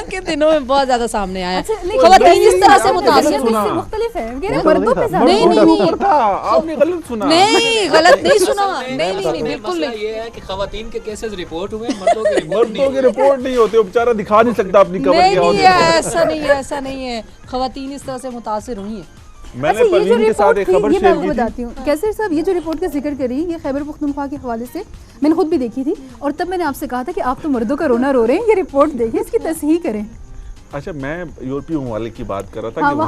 के दिनों में बहुत ज़्यादा सामने आया। अच्छा, लेकिन ख़वातीन इस तरह से आपने मुतासिर गलत सुना। मुख्तलिफ है, कह रहे वो तो मर्दों पे नहीं था। ज्यादा। नहीं, था, आपने गलत सुना। नहीं, गलत नहीं सुना, नहीं, बिल्कुल मसला नहीं। ये है कि खवातीन के केसेस रिपोर्ट हुए, मर्दों के रिपोर्ट नहीं मर्दों की रिपोर्ट नहीं होती, वो बेचारा दिखा नहीं सकता अपनी कबर नहीं क्या नहीं होती है। ऐसा नहीं है। ख़वातीन इस तरह से मुतासिर हुई हैं। मैंने अच्छा, ये जो परवीन के साथ रिपोर्ट एक थी, खबर ये मैं शेयर आपको की थी। बताती हूँ कैसर साहब, ये जो रिपोर्ट का जिक्र करी, ये खैबर पख्तूनख्वा के हवाले से मैंने खुद भी देखी थी, और तब मैंने आपसे कहा था कि आप तो मर्दों का रोना रो रहे हैं, ये रिपोर्ट देखिए, इसकी तस्हीह करें। अच्छा, मैं यूरोपीय ममालिक की बात कर रहा था हाँ, कि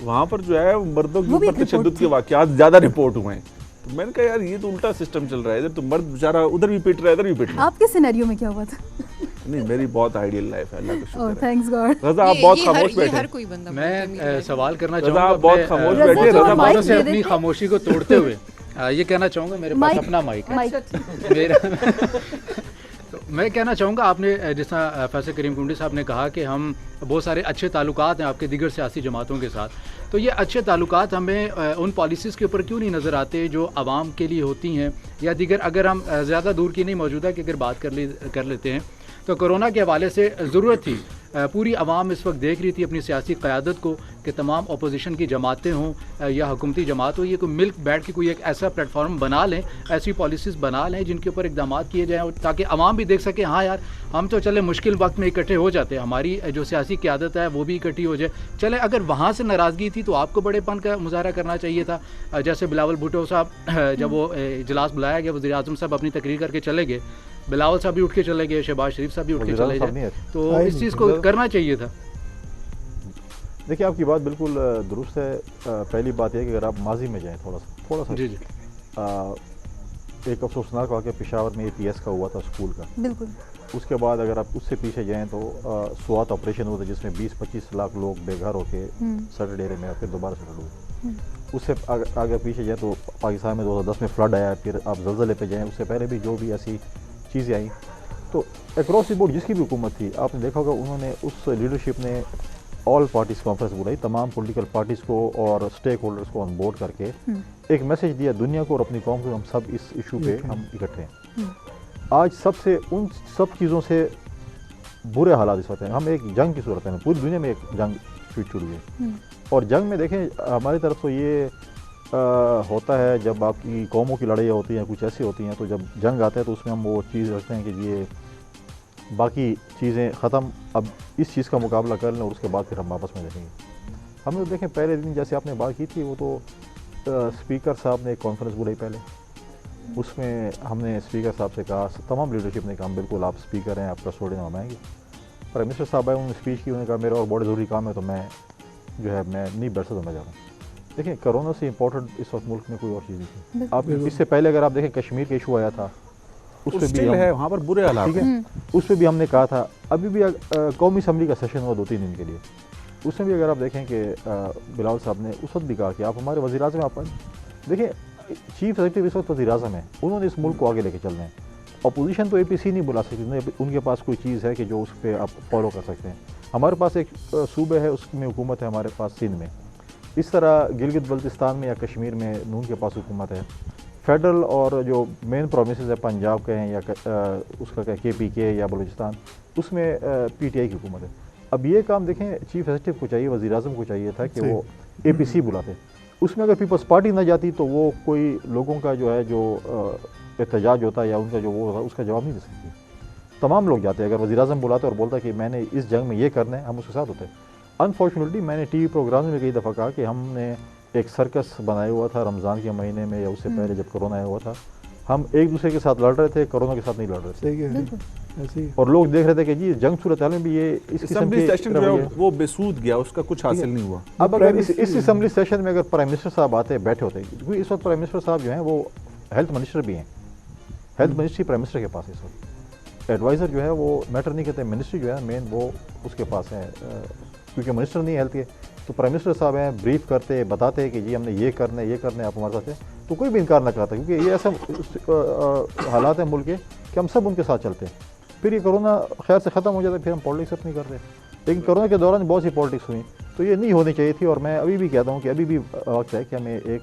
वहाँ पर जो है मर्दों के वो भी ऊपर एक तशद्दुद रिपोर्ट के वाकयात ज्यादा रिपोर्ट हुए हैं। तो मैंने कहा यार ये तो उल्टा सिस्टम चल रहा है, इधर तो मर्द बेचारा उधर भी पिट रहा है, इधर भी पिट रहा आपके सिनेरियो में क्या हुआ था? है। नहीं, मेरी बहुत आइडियल लाइफ है, अल्लाह का ओह, शुक्र है। Thanks God. रजा, आप बहुत खामोश ये बैठे हर हैं। कोई बंदा बोलता है, मेरी मैं लाइफ सवाल करना रजा, चाहूँगा आप बहुत अपने, खामोश रजा, बैठे, थोड़ा रजा माइक बातों से दे अपनी देते हैं। खामोशी को तोड़ते हुए ये कहना चाहूँगा, मेरे पास माइक- अपना माइक है। माइक मेरा तो मैं कहना चाहूँगा, आपने जिस तरह फैसल करीम कुंडी साहब ने कहा कि हम बहुत सारे अच्छे ताल्लुकात हैं आपके दीगर सियासी जमातों के साथ, तो ये अच्छे ताल्लुकात हमें उन पॉलिसीज़ के ऊपर क्यों नहीं नज़र आते जो आवाम के लिए होती हैं, या दीगर अगर हम ज़्यादा दूर की नहीं, मौजूदा की अगर बात कर लेते हैं तो कोरोना के हवाले से ज़रूरत थी, पूरी आवाम इस वक्त देख रही थी अपनी सियासी क़यादत को कि तमाम अपोजिशन की जमातें हों या हुकूमती जमात हो, ये कोई मिल बैठ के कोई एक ऐसा प्लेटफॉर्म बना लें, ऐसी पॉलिसीज़ बना लें जिनके ऊपर इक़दाम किए जाएँ, ताकि आवाम भी देख सके हाँ यार हम तो चले मुश्किल वक्त में इकट्ठे हो जाते हैं, हमारी जो सियासी क़यादत है वो भी इकट्ठी हो जाए। चले अगर वहाँ से नाराज़गी थी तो आपको बड़ेपन का मुजाहरा करना चाहिए था। जैसे बिलावल भुट्टो साहब जब वो इजलास बुलाया गया, वज़ीर आज़म साहब अपनी तकरीर करके चले गए, बिलावल साहब भी उठ के चले गए, शहबाज शरीफ साहब भी उठ के चले गए, तो इस चीज़ को करना चाहिए था। देखिए, आपकी बात बिल्कुल दुरुस्त है। पहली बात यह है कि अगर आप माजी में जाएं थोड़ा सा जी जी, एक अफसोसनाक वाक़या पेशावर में APS का हुआ था स्कूल का। बिल्कुल। उसके बाद अगर आप उससे पीछे जाएं तो स्वात ऑपरेशन हुआ था जिसमें 20-25 लाख लोग बेघर होके सड़ डेरे में फिर दोबारा सेटल हुए। उससे आगे पीछे जाए तो पाकिस्तान में 2010 में फ्लड आया, फिर आप ज़लज़ले पे जाएं, उससे पहले भी जो भी ऐसी चीज़ें आई, तो अक्रॉस द बोर्ड जिसकी भी हुकूमत थी, आपने देखा होगा उन्होंने उस लीडरशिप ने ऑल पार्टीज़ कॉन्फ्रेंस बुलाई, तमाम पॉलिटिकल पार्टीज़ को और स्टेक होल्डर्स को ऑन बोर्ड करके एक मैसेज दिया दुनिया को और अपनी कौम को, हम सब इस इशू पे हम इकट्ठे हैं। आज सबसे उन सब चीज़ों से बुरे हालात इस वक्त हैं, हम एक जंग की सूरत में, पूरी दुनिया में एक जंग शुरू हुई है। और जंग में देखें हमारी तरफ तो ये होता है जब आपकी कौमों की लड़ाई होती हैं, कुछ ऐसी होती हैं, तो जब जंग आता है तो उसमें हम वो चीज़ रखते हैं कि ये बाकी चीज़ें ख़त्म, अब इस चीज़ का मुकाबला कर लें और उसके बाद फिर हम आपस में देखेंगे। हमने तो देखें पहले दिन जैसे आपने बात की थी, वो तो स्पीकर साहब ने एक कॉन्फ्रेंस बुलाई पहले, उसमें हमने स्पीकर साहब से कहा, तमाम लीडरशिप ने कहा बिल्कुल आप स्पीकर हैं, आपका स्टूडेंट हम आएंगे। प्राइम मिनिस्टर साहब आए, उन्होंने स्पीच की, उन्होंने कहा मेरा और बहुत ज़रूरी काम है तो मैं जो है मैं नहीं बैठ सकता, मैं जा रहा हूँ। देखिए कोरोना से इम्पोर्टेंट इस वक्त मुल्क में कोई और चीज़ नहीं थी। आप इससे पहले अगर आप देखें कश्मीर का इशू आया था, उस पर भी है वहाँ पर बुरे हालात, ठीक है, उस पर भी हमने कहा था। अभी भी कौमी असम्बली का सेशन हुआ 2-3 दिन के लिए, उसमें भी अगर आप देखें कि बिलावल साहब ने उस वक्त भी कहा कि आप हमारे वज़ीर-ए-आज़म आप देखिए चीफ एग्जीक्यूटिव इस वक्त वज़ीर-ए-आज़म है, उन्होंने इस मुल्क को आगे लेके चलना है। अपोजिशन तो APC नहीं बुला सकती, उनके पास कोई चीज़ है कि जो उस पर आप फॉलो कर सकते हैं। हमारे पास एक सूबे है, उसमें हुकूमत है, हमारे पास सिंध में, इस तरह गिलगित बल्तिस्तान में या कश्मीर में नून के पास हुकूमत है। फेडरल और जो मेन प्रोविंसेस है पंजाब के हैं या उसका क्या KPK या बलूचिस्तान, उसमें PTI की हुकूमत है। अब ये काम देखें चीफ एग्जीक्यूटिव को चाहिए, वज़ीर-ए-आज़म को चाहिए था कि वो APC बुलाते। उसमें अगर पीपल्स पार्टी ना जाती तो वो कोई लोगों का जो है जो एहतजाज होता है या उनका जो वो होता उसका जवाब नहीं दे सकती। तमाम लोग जाते, अगर वज़ीर-ए-आज़म बुलाते और बोलता कि मैंने इस जंग में ये करना है, हम उसके साथ होते। अनफॉर्चुनेटली मैंने TV प्रोग्राम में कई दफ़ा कहा कि हमने एक सर्कस बनाया हुआ था रमज़ान के महीने में या उससे पहले जब कोरोना आया हुआ था, हम एक दूसरे के साथ लड़ रहे थे, कोरोना के साथ नहीं लड़ रहे थे। और लोग देख रहे थे कि जी जंग सूरत हाल में भी ये इस किस्म के सेशन जो है वो बेसूद गया, उसका कुछ हासिल नहीं हुआ। अब अगर इस असेंबली सेशन में अगर प्राइम मिनिस्टर साहब आते बैठे होते, क्योंकि इस वक्त प्राइम मिनिस्टर साहब जो हैं वो हेल्थ मिनिस्टर भी हैं, हेल्थ मिनिस्ट्री प्राइम मिनिस्टर के पास है इस वक्त। एडवाइज़र जो है वो मैटर नहीं कहते, मिनिस्ट्री जो है मेन वो उसके पास है, क्योंकि मिनिस्टर नहीं है हेल्थ के, तो प्राइम मिनिस्टर साहब हैं, ब्रीफ करते बताते हैं कि जी हमने ये करना है, ये करना है, आप हमारे साथ हैं, तो कोई भी इनकार ना करता, क्योंकि ये ऐसा हालात हैं मुल्क के कि हम सब उनके साथ चलते हैं। फिर ये कोरोना खैर से ख़त्म हो जाता है, फिर हम पॉलिटिक्स अपनी कर रहे हैं। लेकिन कोरोना के दौरान बहुत सी पॉलिटिक्स हुई, तो ये नहीं होनी चाहिए थी। और मैं अभी भी कहता हूँ कि अभी भी वक्त है कि हमें एक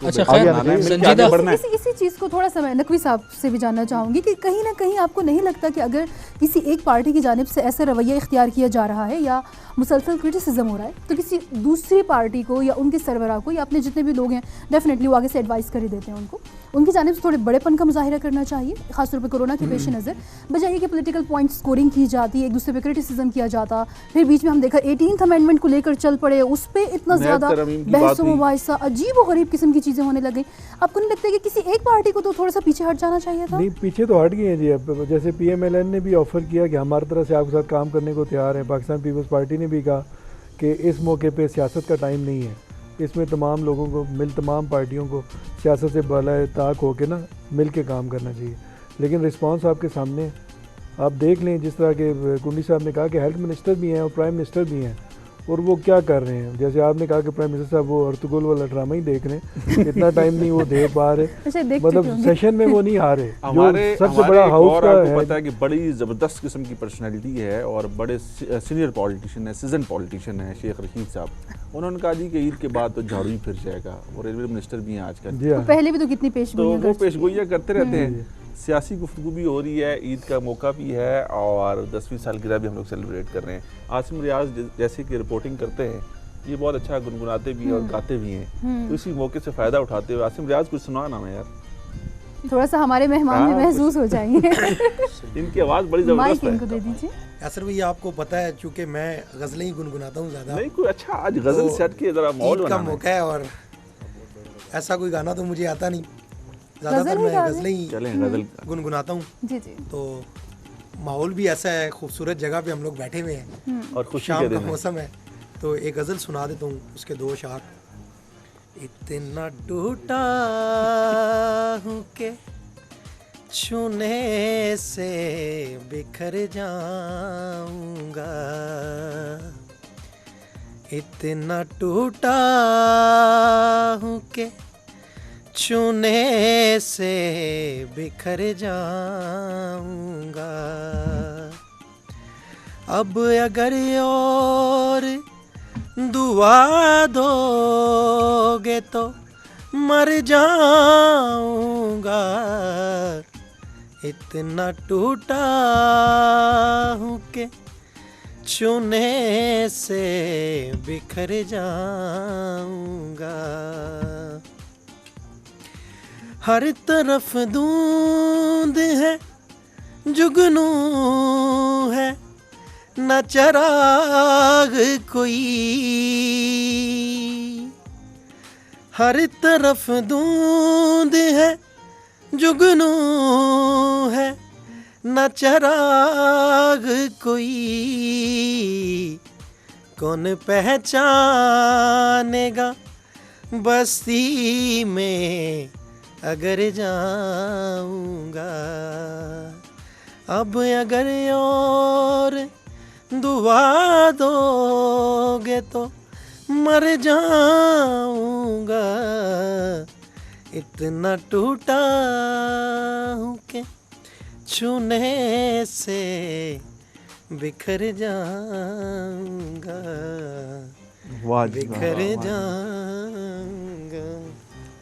अच्छा इसी चीज़ को थोड़ा सा मैं नकवी साहब से भी जानना चाहूँगी कि कहीं ना कहीं आपको नहीं लगता कि अगर किसी एक पार्टी की जानिब से ऐसा रवैया इख्तियार किया जा रहा है या मुसलसल क्रिटिसिज्म हो रहा है, तो किसी दूसरी पार्टी को या उनके सरबराह को या अपने जितने भी लोग हैं डेफिनेटली वो आगे से एडवाइस कर ही देते हैं उनको, उनकी जानिब से थोड़े बड़ेपन का मुजाहिरा करना चाहिए, खासतौर पर कोरोना के पेश नज़र, बजाय कि पॉलिटिकल पॉइंट स्कोरिंग की जाती है, एक दूसरे पे क्रिटिसिज्म किया जाता। फिर बीच में हम देखा 18th अमेंडमेंट को लेकर चल पड़े, उस पर इतना ज़्यादा बहस मुबाहिसा, अजीब व गरीब किस्म की चीज़ें होने लगी। आपको नहीं लगता कि किसी एक पार्टी को तो थोड़ा सा पीछे हट जाना चाहिए था? नहीं, पीछे तो हट गए हैं जी। अब जैसे PMLN ने भी ऑफ़र किया कि हमारी तरफ से आपके साथ काम करने को तैयार है, पाकिस्तान पीपल्स पार्टी ने भी कहा कि इस मौके पे सियासत का टाइम नहीं है, इसमें तमाम लोगों को तमाम पार्टियों को सियासत से बाला ताक होकर ना मिल के काम करना चाहिए। लेकिन रिस्पांस आपके सामने आप देख लें, जिस तरह के कुंडी साहब ने कहा कि हेल्थ मिनिस्टर भी हैं और प्राइम मिनिस्टर भी हैं, और वो क्या कर रहे हैं। जैसे आपने कहा कि प्राइम मिनिस्टर साहब वो अर्तुगरुल वाला ड्रामा ही देख रहे हैं, इतना टाइम नहीं वो दे पा रहे, मतलब सेशन में वो नहीं आ रहे। हमारे सबसे बड़ा हाउस का है, पता है कि बड़ी ज़बरदस्त किस्म की पर्सनैलिटी है और बड़े सीनियर पॉलिटिशियन है, सीजन पॉलिटिशियन है शेख रशीद साहब। उन्होंने कहा जी कि ईद के बाद तो झाड़ू ही फिर जाएगा, वो रेलवे मिनिस्टर भी हैं आजकल, तो पहले भी तो कितनी पेशगोइयां तो वो पेशगोइयां करते रहते हैं। सियासी गुफ्तगू भी हो रही है, ईद का मौका भी है और 10वीं सालगिरह भी हम लोग सेलिब्रेट कर रहे हैं। आसिम रियाज जैसे कि रिपोर्टिंग करते हैं, ये बहुत अच्छा गुनगुनाते भी हैं और गाते भी हैं, तो इसी मौके से फ़ायदा उठाते हुए आसिम रियाज कुछ सुना ना मैं यार, थोड़ा सा हमारे मेहमान भी महसूस हो जाएंगे। इनकी आवाज़ बड़ी ज़बरदस्त है। इनको दे दीजिए। असर भैया आपको पता है चूँकि मैं गज़लें ही गुनगुनाता हूँ ज़्यादा, नहीं कोई अच्छा आज गज़ल सेट के ज़रा माहौल का मौका है और ऐसा कोई गाना तो मुझे आता नहीं, ज़्यादातर मैं गज़लें ही गुनगुनाता हूँ जी जी। तो माहौल भी ऐसा है, खूबसूरत जगह पे हम लोग बैठे हुए हैं और शाम का मौसम है, तो एक गज़ल सुना देता हूँ, उसके 2 अशार। इतना टूटा हूँ के छूने से बिखर जाऊंगा, इतना टूटा हूँ के छूने से बिखर जाऊंगा, अब अगर और दुआ दोगे तो मर जाऊंगा, इतना टूटा हूँ के छूने से बिखर जाऊंगा, हर तरफ धुंध है जुगनू है न चराग कोई, हर तरफ धुंध है जुगनू है न चराग कोई, कौन पहचानेगा बस्ती में अगर जाऊंगा, अब अगर और दुआ दोगे तो मर जाऊंगा, इतना टूटा हूँ कि छूने से बिखर जाऊंगा, वाह बिखर जाऊंगा।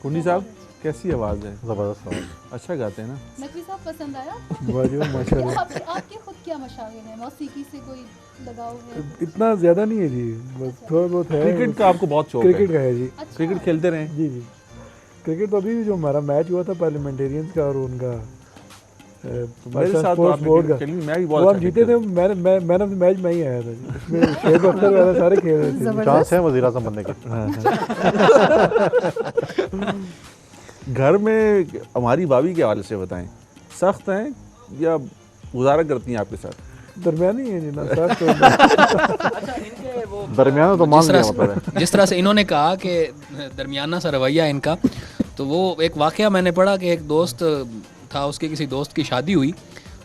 कुंडी साहब कैसी आवाज़ है? ज़बरदस्त आवाज़। अच्छा गाते हैं ना? नकवी साहब पसंद आया? माशाल्लाह। आपके खुद क्या मशागिर हैं? मौसीकी से कोई लगाव है? इतना ज़्यादा नहीं है जी, बस थोड़ा बहुत है। क्रिकेट का आपको बहुत शौक है? क्रिकेट का है जी। अच्छा। क्रिकेट खेलते रहे? जी जी, क्रिकेट तो अभी भी जो हमारा मैच हुआ था पार्लियामेंटेरियंस का और उनका मेरे साथ तो आपने बोर्ड का, खेली, मैं भी वो बहुत हम अच्छा जीते थे। मैन ऑफ द मैच मैं ही आया था जी। उसमें शेख अख्तर वाला सारे खेल रहे थे। चांस है वज़ीर आज़म बनने के। घर में हमारी भाभी के हवाले से बताएं, सख्त हैं या गुजारा करती हैं आपके साथ? दरमियानी है जी ना, साथ तो दरमियाना तो मान लिया मतलब है। जिस तरह से इन्होंने कहा कि दरमियाना सा रवैया इनका, तो वो एक वाक़या मैंने पढ़ा कि एक दोस्त था, उसके किसी दोस्त की शादी हुई,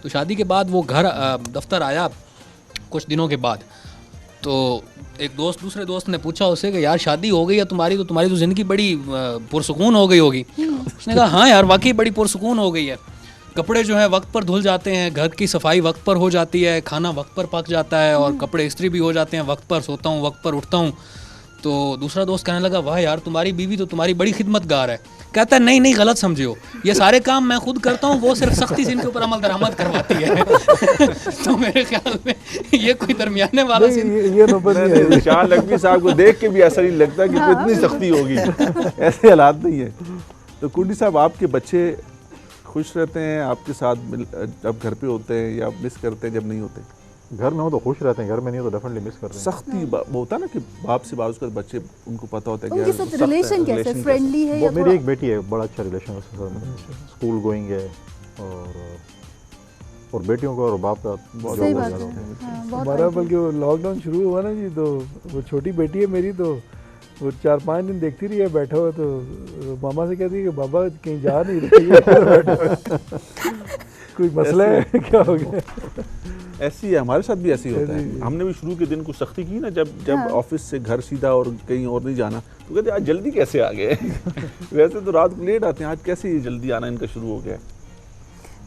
तो शादी के बाद वो घर दफ्तर आया कुछ दिनों के बाद, तो एक दोस्त दूसरे दोस्त ने पूछा उससे कि यार शादी हो गई है तुम्हारी तो ज़िंदगी बड़ी पुरसुकून हो गई होगी। उसने कहा हाँ यार वाकई बड़ी पुरसुकून हो गई है, कपड़े जो है वक्त पर धुल जाते हैं, घर की सफाई वक्त पर हो जाती है, खाना वक्त पर पक जाता है और कपड़े इस्त्री भी हो जाते हैं, वक्त पर सोता हूँ, वक्त पर उठता हूँ। तो दूसरा दोस्त कहने लगा वाह यार तुम्हारी बीवी तो तुम्हारी बड़ी खिदमतगार है। कहता है नहीं गलत समझे हो, ये सारे काम मैं खुद करता हूँ, वो सिर्फ सख्ती से इनके ऊपर अमल दरामद करवाती है। तो मेरे ख्याल में ये कोई दरमियाने वाला ये नौबत नहीं है। शाह नकवी साहब को देख के भी ऐसा नहीं लगता कि इतनी सख्ती होगी, ऐसे हालात नहीं है। तो कुंडी साहब आपके बच्चे खुश रहते हैं आपके साथ जब घर पे होते हैं या मिस करते हैं जब नहीं होते? घर में हो तो खुश रहते हैं, घर में नहीं हो तो डेफिनेटली मिस करते हैं। सख्ती होता ना कि बाप से बात उसके बच्चे उनको पता होता है कि उनके साथ रिलेशन कैसे, फ्रेंडली है या मेरी एक बेटी है, बड़ा अच्छा रिलेशन है उसके साथ, स्कूल गोइंग है और बेटियों का और बाप का बहुत सही बात ज़्यादा है। होता है। हाँ, बहुत हमारा बल्कि वो लॉकडाउन शुरू हुआ ना जी, तो वो छोटी बेटी है मेरी, तो वो 4-5 दिन देखती रही है बैठा हुआ, तो मामा से कहती है कि बाबा कहीं जा नहीं रही है, कोई मसला है क्या हो गया? ऐसी है, हमारे साथ भी ऐसी होता है। हमने भी शुरू के दिन कुछ सख्ती की ना, जब ऑफिस से घर सीधा और कहीं और नहीं जाना, तो कहते आज जल्दी कैसे आ गए? वैसे तो रात को लेट आते हैं, आज कैसे ये जल्दी आना इनका शुरू हो गया?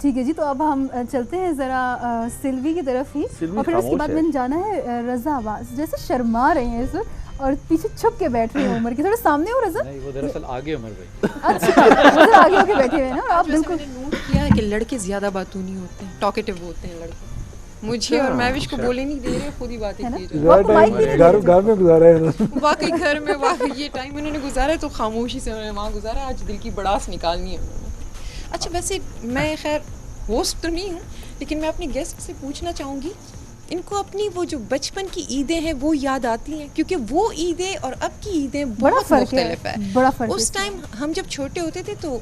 ठीक है जी, तो अब हम चलते हैं ज़रा सिल्वी की तरफ ही, और फिर उसके बाद मैंने जाना है रज़ा आवाज़। जैसे शर्मा रहे हैं इस वक्त और पीछे छुप के बैठ रहे हैं उमर के, थोड़ा सामने हो रज़ा। नहीं वो दरअसल आगे उमर भाई। अच्छा उधर आगे होके बैठे हुए हैं ना आप। बिल्कुल मैंने नोट किया है कि लड़के ज़्यादा बातूनी होते हैं, टॉकेटिव होते हैं लड़के। मुझे और महविश को बोले नहीं दे रहे, खुद ही बातें किए जा ज़्यादा टाइम घर में गुजारा है रहे। वाकई घर में वाकई ये टाइम इन्होंने गुजारा है तो खामोशी से उन्होंने वहाँ गुजारा, आज दिल की बड़ास निकालनी है उन्होंने। अच्छा वैसे मैं खैर होस्ट तो नहीं हूँ, लेकिन मैं अपने गेस्ट से पूछना चाहूँगी, इनको अपनी वो जो बचपन की ईदें हैं वो याद आती हैं? क्योंकि वो ईदें और अब की ईदें बहुत मुख्तलिफ है। बड़ा फर्क है। उस टाइम हम जब छोटे होते थे तो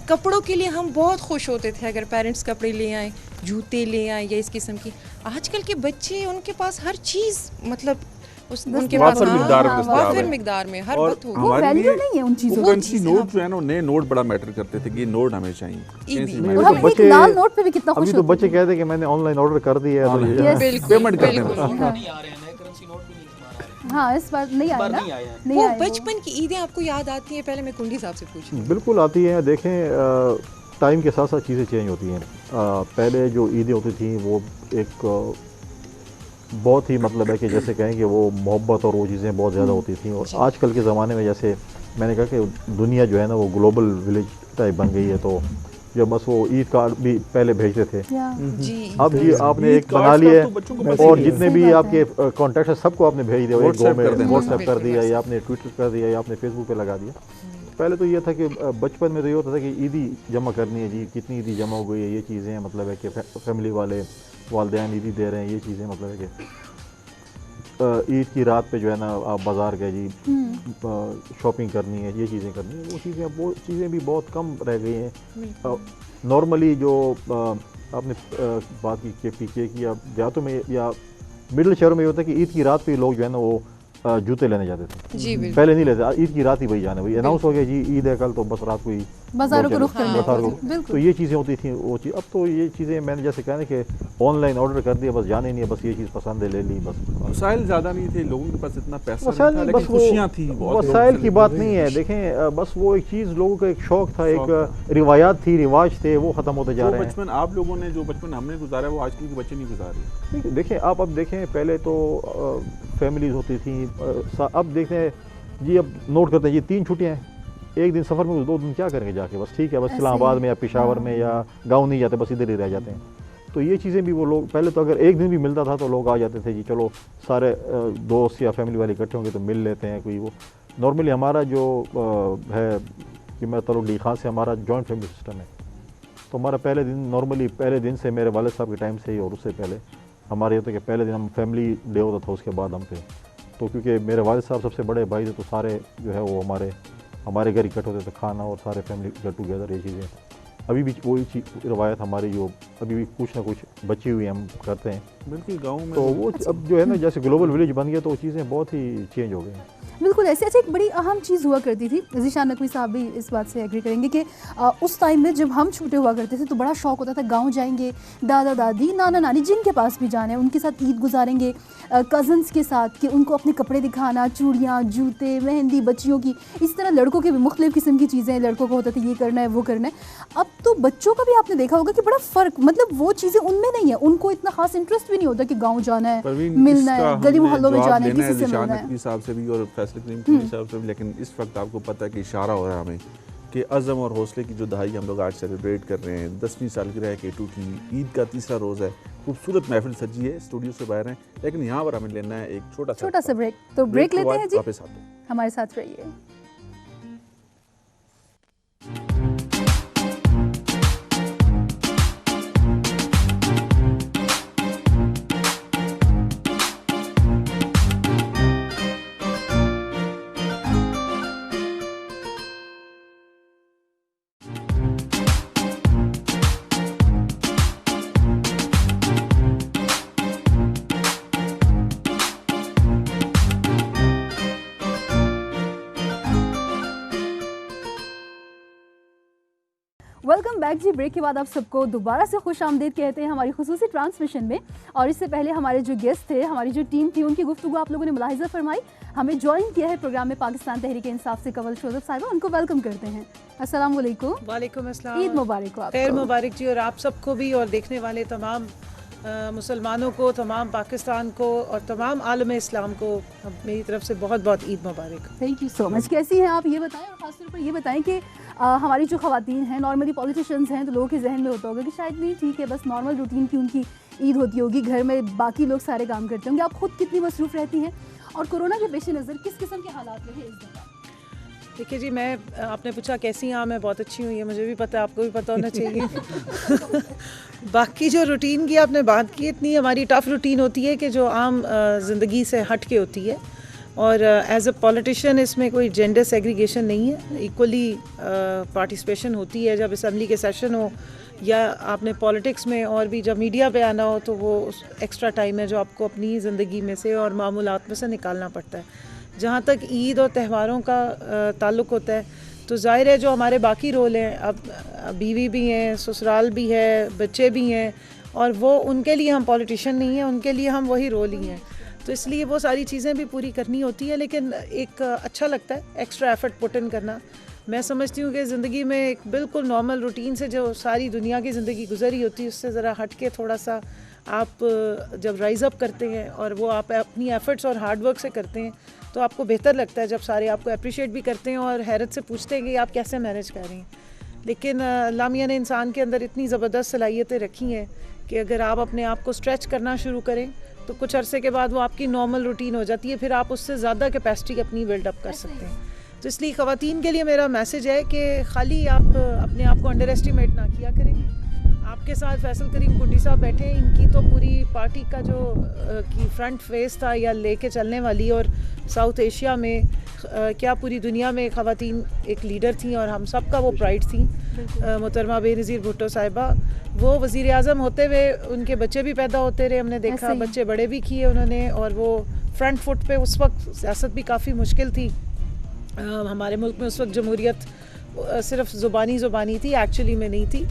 कपड़ों के लिए हम बहुत खुश होते थे अगर पेरेंट्स कपड़े ले आए, जूते ले आए या इस किस्म की। आजकल के बच्चे उनके पास हर चीज़ मतलब उनके पास वाफिर मिकदार में हर वक्त वो वैल्यू नहीं है उन चीज़ों की। करेंसी नोट जो है ना, नए नोट बड़ा मैटर करते थे कि ये नोट हमें चाहिए। एक लाल नोट पे भी कितना खुश अभी तो बच्चे कहते हैं कि मैंने ऑनलाइन ऑर्डर कर दिया है, पेमेंट करते हैं। हाँ इस बार नहीं आया ना, नहीं आया। बचपन की ईदें आपको याद आती हैं? पहले मैं कुंडी साहब से पूछूं। बिल्कुल आती हैं। देखें टाइम के साथ साथ चीज़ें चेंज होती हैं। पहले जो ईदें होती थी वो एक बहुत ही मतलब है कि जैसे कहें कि वो मोहब्बत और वो चीज़ें बहुत ज़्यादा होती थी। और आजकल के ज़माने में जैसे मैंने कहा कि दुनिया जो है ना वो ग्लोबल विलेज टाइप बन गई है, तो जो बस वो ईद कार्ड भी पहले भेजते थे, अब जी आपने एक बना लिया है और जितने भी आपके कॉन्टैक्ट है सबको आपने भेज दिया, एक गो में व्हाट्सएप कर दिया या आपने ट्विटर कर दिया या आपने फेसबुक पे लगा दिया। पहले तो ये था कि बचपन में तो ये होता था कि ईदी जमा करनी है जी, कितनी ईदी जमा हो गई है, ये चीज़ें मतलब है कि फैमिली वाले वालदेन ईदी दे रहे हैं, ये चीज़ें मतलब है कि ईद की रात पे जो है ना आप बाज़ार गए जी, शॉपिंग करनी है, ये चीज़ें करनी है, वो चीज़ें भी बहुत कम रह गई हैं। नॉर्मली जो आपने बात की कि पीछे की देहातों में या मिडिल शहरों में ये होता है कि ईद की रात पे लोग जो है ना वो जूते लेने जाते थे जी बिल्कुल। पहले नहीं लेते, ईद की रात ही वही जाना, वही अनाउंस हो गया जी ईद है कल, तो बस रात को ही बाजारों को रुख करना है। बाजार को, बिल्कुल। तो ये चीज़ें होती थी वो चीज़। अब तो ये चीज़ें मैंने जैसे कहा ना कि ऑनलाइन ऑर्डर कर दिया, बस जाने नहीं है, बस ये चीज़ पसंद है ले ली बस। वसाइल ज़्यादा नहीं थे लोगों के पास, इतना पैसा वसाइल नहीं था, बस लेकिन वो खुशियाँ थी बहुत। वसाइल की बात नहीं है, देखें बस वो एक चीज़ लोगों का एक शौक था, एक रिवायात थी, रिवाज थे, वो ख़त्म होते जा रहे हैं। बचपन आप लोगों ने जो बचपन हमने गुजारा वो आजकल के बच्चे नहीं गुजार रहे। देखें आप अब देखें पहले तो फैमिलीज होती थी, अब देखें जी, अब नोट करते हैं जी 3 छुट्टियाँ हैं, एक दिन सफ़र में 2 दिन क्या करेंगे जाके, बस ठीक है, बस इस्लामाबाद में या पेशावर में या गांव नहीं जाते, बस इधर ही रह जाते हैं। तो ये चीज़ें भी वो लोग पहले तो अगर एक दिन भी मिलता था तो लोग आ जाते थे जी, चलो सारे दोस्त या फैमिली वाले इकट्ठे होंगे तो मिल लेते हैं कोई। वो नॉर्मली हमारा जो है कि मैं तरुण डी खान से हमारा जॉइंट फैमिली सिस्टम है, तो हमारा पहले दिन नॉर्मली पहले दिन से मेरे वालिद साहब के टाइम से ही और उससे पहले हमारे ये था कि पहले दिन हम फैमिली डे होता था, उसके बाद हम पे तो क्योंकि मेरे वालिद साहब सबसे बड़े भाई थे तो सारे जो है वो हमारे घर इकट्ठे होते थे, खाना और सारे फैमिली गेट टुगेदर, ये चीज़ें अभी भी वही चीज़ रवायत हमारी जो अभी भी कुछ ना कुछ बची हुई हम करते हैं। बिल्कुल गाँव में तो वो अब जो है ना जैसे ग्लोबल विलेज बन गया तो वो चीज़ें बहुत ही चेंज हो गई हैं। बिल्कुल ऐसे ऐसे एक बड़ी अहम चीज़ हुआ करती थी, ज़ीशान नकवी साहब भी इस बात से एग्री करेंगे कि उस टाइम में जब हम छोटे हुआ करते थे तो बड़ा शौक होता था, गांव जाएंगे, दादा दादी नाना नानी जिनके पास भी जाना है उनके साथ ईद गुजारेंगे, कज़न्स के साथ कि उनको अपने कपड़े दिखाना, चूड़ियाँ, जूते, मेहंदी, बच्चियों की, इस तरह लड़कों के भी मुख्तलिफ़ किस्म की चीज़ें, लड़कों को होता था ये करना है वो करना है। अब तो बच्चों का भी आपने देखा होगा कि बड़ा फ़र्क, मतलब वो चीज़ें उनमें नहीं है, उनको इतना खास इंटरेस्ट भी नहीं होता कि गाँव जाना है, मिलना है, गली मोहल्लों में जाना है, किसी से मिलना है। साहब से भी और फैसल करीम साहब से भी, लेकिन इस वक्त आपको पता है कि इशारा हो रहा है हमें कि अज़म और हौसले की जो दहाई हम लोग आज सेलिब्रेट कर रहे हैं, 10वीं सालगिरह है K2 की, ईद का तीसरा रोज़ है, खूबसूरत महफिल सजी है, स्टूडियो से बाहर हैं, लेकिन यहाँ पर हमें लेना है एक छोटा सा ब्रेक। तो ब्रेक लेते हैं जी, वापस आते हैं, हमारे साथ रहिए। वेलकम बैक जी। ब्रेक के बाद आप सबको दोबारा से खुश आमदीद कहते हैं हमारी खुसूसी ट्रांसमिशन में। और इससे पहले हमारे जो गेस्ट थे, हमारी जो टीम थी, उनकी गुफ्तगू आप लोगों ने मुलाहिजा फरमाई। हमें ज्वाइन किया है प्रोग्राम में पाकिस्तान तहरीक इंसाफ से कंवल शोजब साहिबा, उनको वेलकम करते हैं। अस्सलाम वालेकुम। वालेकुम अस्सलाम। ईद मुबारक हो, खैर मुबारक जी, और आप सबको भी और देखने वाले तमाम मुसलमानों को, तमाम पाकिस्तान को और तमाम आलम इस्लाम को मेरी तरफ से बहुत बहुत ईद मुबारक। Thank you so much. कैसी हैं आप ये बताएं, और ख़ासतौर पर ये बताएं कि हमारी जो ख़वातीन हैं, नॉर्मली पॉलिटिशियंस हैं, तो लोगों के जहन में होता होगा कि शायद नहीं, ठीक है, बस नॉर्मल रूटीन की उनकी ईद होती होगी, घर में बाकी लोग सारे काम करते होंगे। आप खुद कितनी मसरूफ़ रहती हैं और कोरोना के पेश नज़र किस किस्म के हालात रहे इस दफ़ा? देखिए जी, मैं आपने पूछा कैसी हैं, मैं बहुत अच्छी हूँ, ये मुझे भी पता है, आपको भी पता होना चाहिए। बाकी जो रूटीन की आपने बात की, इतनी हमारी टफ़ रूटीन होती है कि जो आम ज़िंदगी से हट के होती है। और एज अ पॉलिटिशियन इसमें कोई जेंडर सेग्रीगेशन नहीं है, इक्वली पार्टिसिपेशन होती है। जब असम्बली के सेशन हो या आपने पॉलिटिक्स में और भी जब मीडिया पे आना हो, तो वो एक्स्ट्रा टाइम है जो आपको अपनी ज़िंदगी में से और मामूलात में से निकालना पड़ता है। जहाँ तक ईद और त्योहारों का ताल्लुक़ होता है, तो ज़ाहिर है जो हमारे बाकी रोल हैं, अब बीवी भी हैं, ससुराल भी है, बच्चे भी हैं, और वो उनके लिए हम पॉलिटिशियन नहीं हैं, उनके लिए हम वही रोल ही हैं। तो इसलिए वो सारी चीज़ें भी पूरी करनी होती है, लेकिन एक अच्छा लगता है एक्स्ट्रा एफर्ट पुट इन करना। मैं समझती हूँ कि ज़िंदगी में एक बिल्कुल नॉर्मल रूटीन से जो सारी दुनिया की ज़िंदगी गुजरी होती है, उससे ज़रा हट के थोड़ा सा आप जब राइज़ अप करते हैं और वो आप अपनी एफ़र्ट्स और हार्ड वर्क से करते हैं, तो आपको बेहतर लगता है जब सारे आपको अप्रिशिएट भी करते हैं और हैरत से पूछते हैं कि आप कैसे मैनेज कर रही हैं। लेकिन अल्लाह मियां ने इंसान के अंदर इतनी ज़बरदस्त सलाहियतें रखी हैं कि अगर आप अपने आप को स्ट्रेच करना शुरू करें तो कुछ अरसे के बाद वो आपकी नॉर्मल रूटीन हो जाती है, फिर आप उससे ज़्यादा कैपेसिटी अपनी बिल्डअप कर सकते हैं। तो इसलिए ख़वातीन के लिए मेरा मैसेज है कि खाली आप अपने आप को अंडर एस्टिमेट ना किया करें। आपके साथ फैसल करीम कुंडी साहब बैठे हैं, इनकी तो पूरी पार्टी का जो की फ्रंट फेस था या लेके चलने वाली, और साउथ एशिया में क्या पूरी दुनिया में ख़वातीन एक लीडर थी और हम सब का वो प्राइड थी। मोहतरमा बेनज़ीर भुट्टो साहिबा, वो वज़ीर आज़म होते हुए उनके बच्चे भी पैदा होते रहे, हमने देखा बच्चे बड़े भी किए उन्होंने, और वो फ्रंट फुट पे उस वक्त सियासत भी काफ़ी मुश्किल थी हमारे मुल्क में। उस वक्त जमहूरियत सिर्फ ज़ुबानी थी, एक्चुअली में नहीं थी।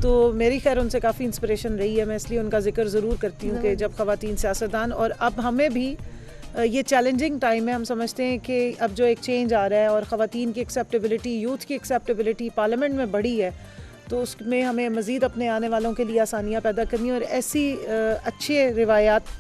तो मेरी खैर उनसे काफ़ी इंस्पिरेशन रही है, मैं इसलिए उनका जिक्र ज़रूर करती हूँ कि जब ख़वातीन सियासतदान, और अब हमें भी ये चैलेंजिंग टाइम है, हम समझते हैं कि अब जो एक चेंज आ रहा है और ख़वातीन की एक्सेप्टेबिलिटी, यूथ की एक्सेप्टेबिलिटी पार्लियामेंट में बढ़ी है, तो उसमें हमें मज़ीद अपने आने वालों के लिए आसानियाँ पैदा करनी है और ऐसी अच्छे रिवायात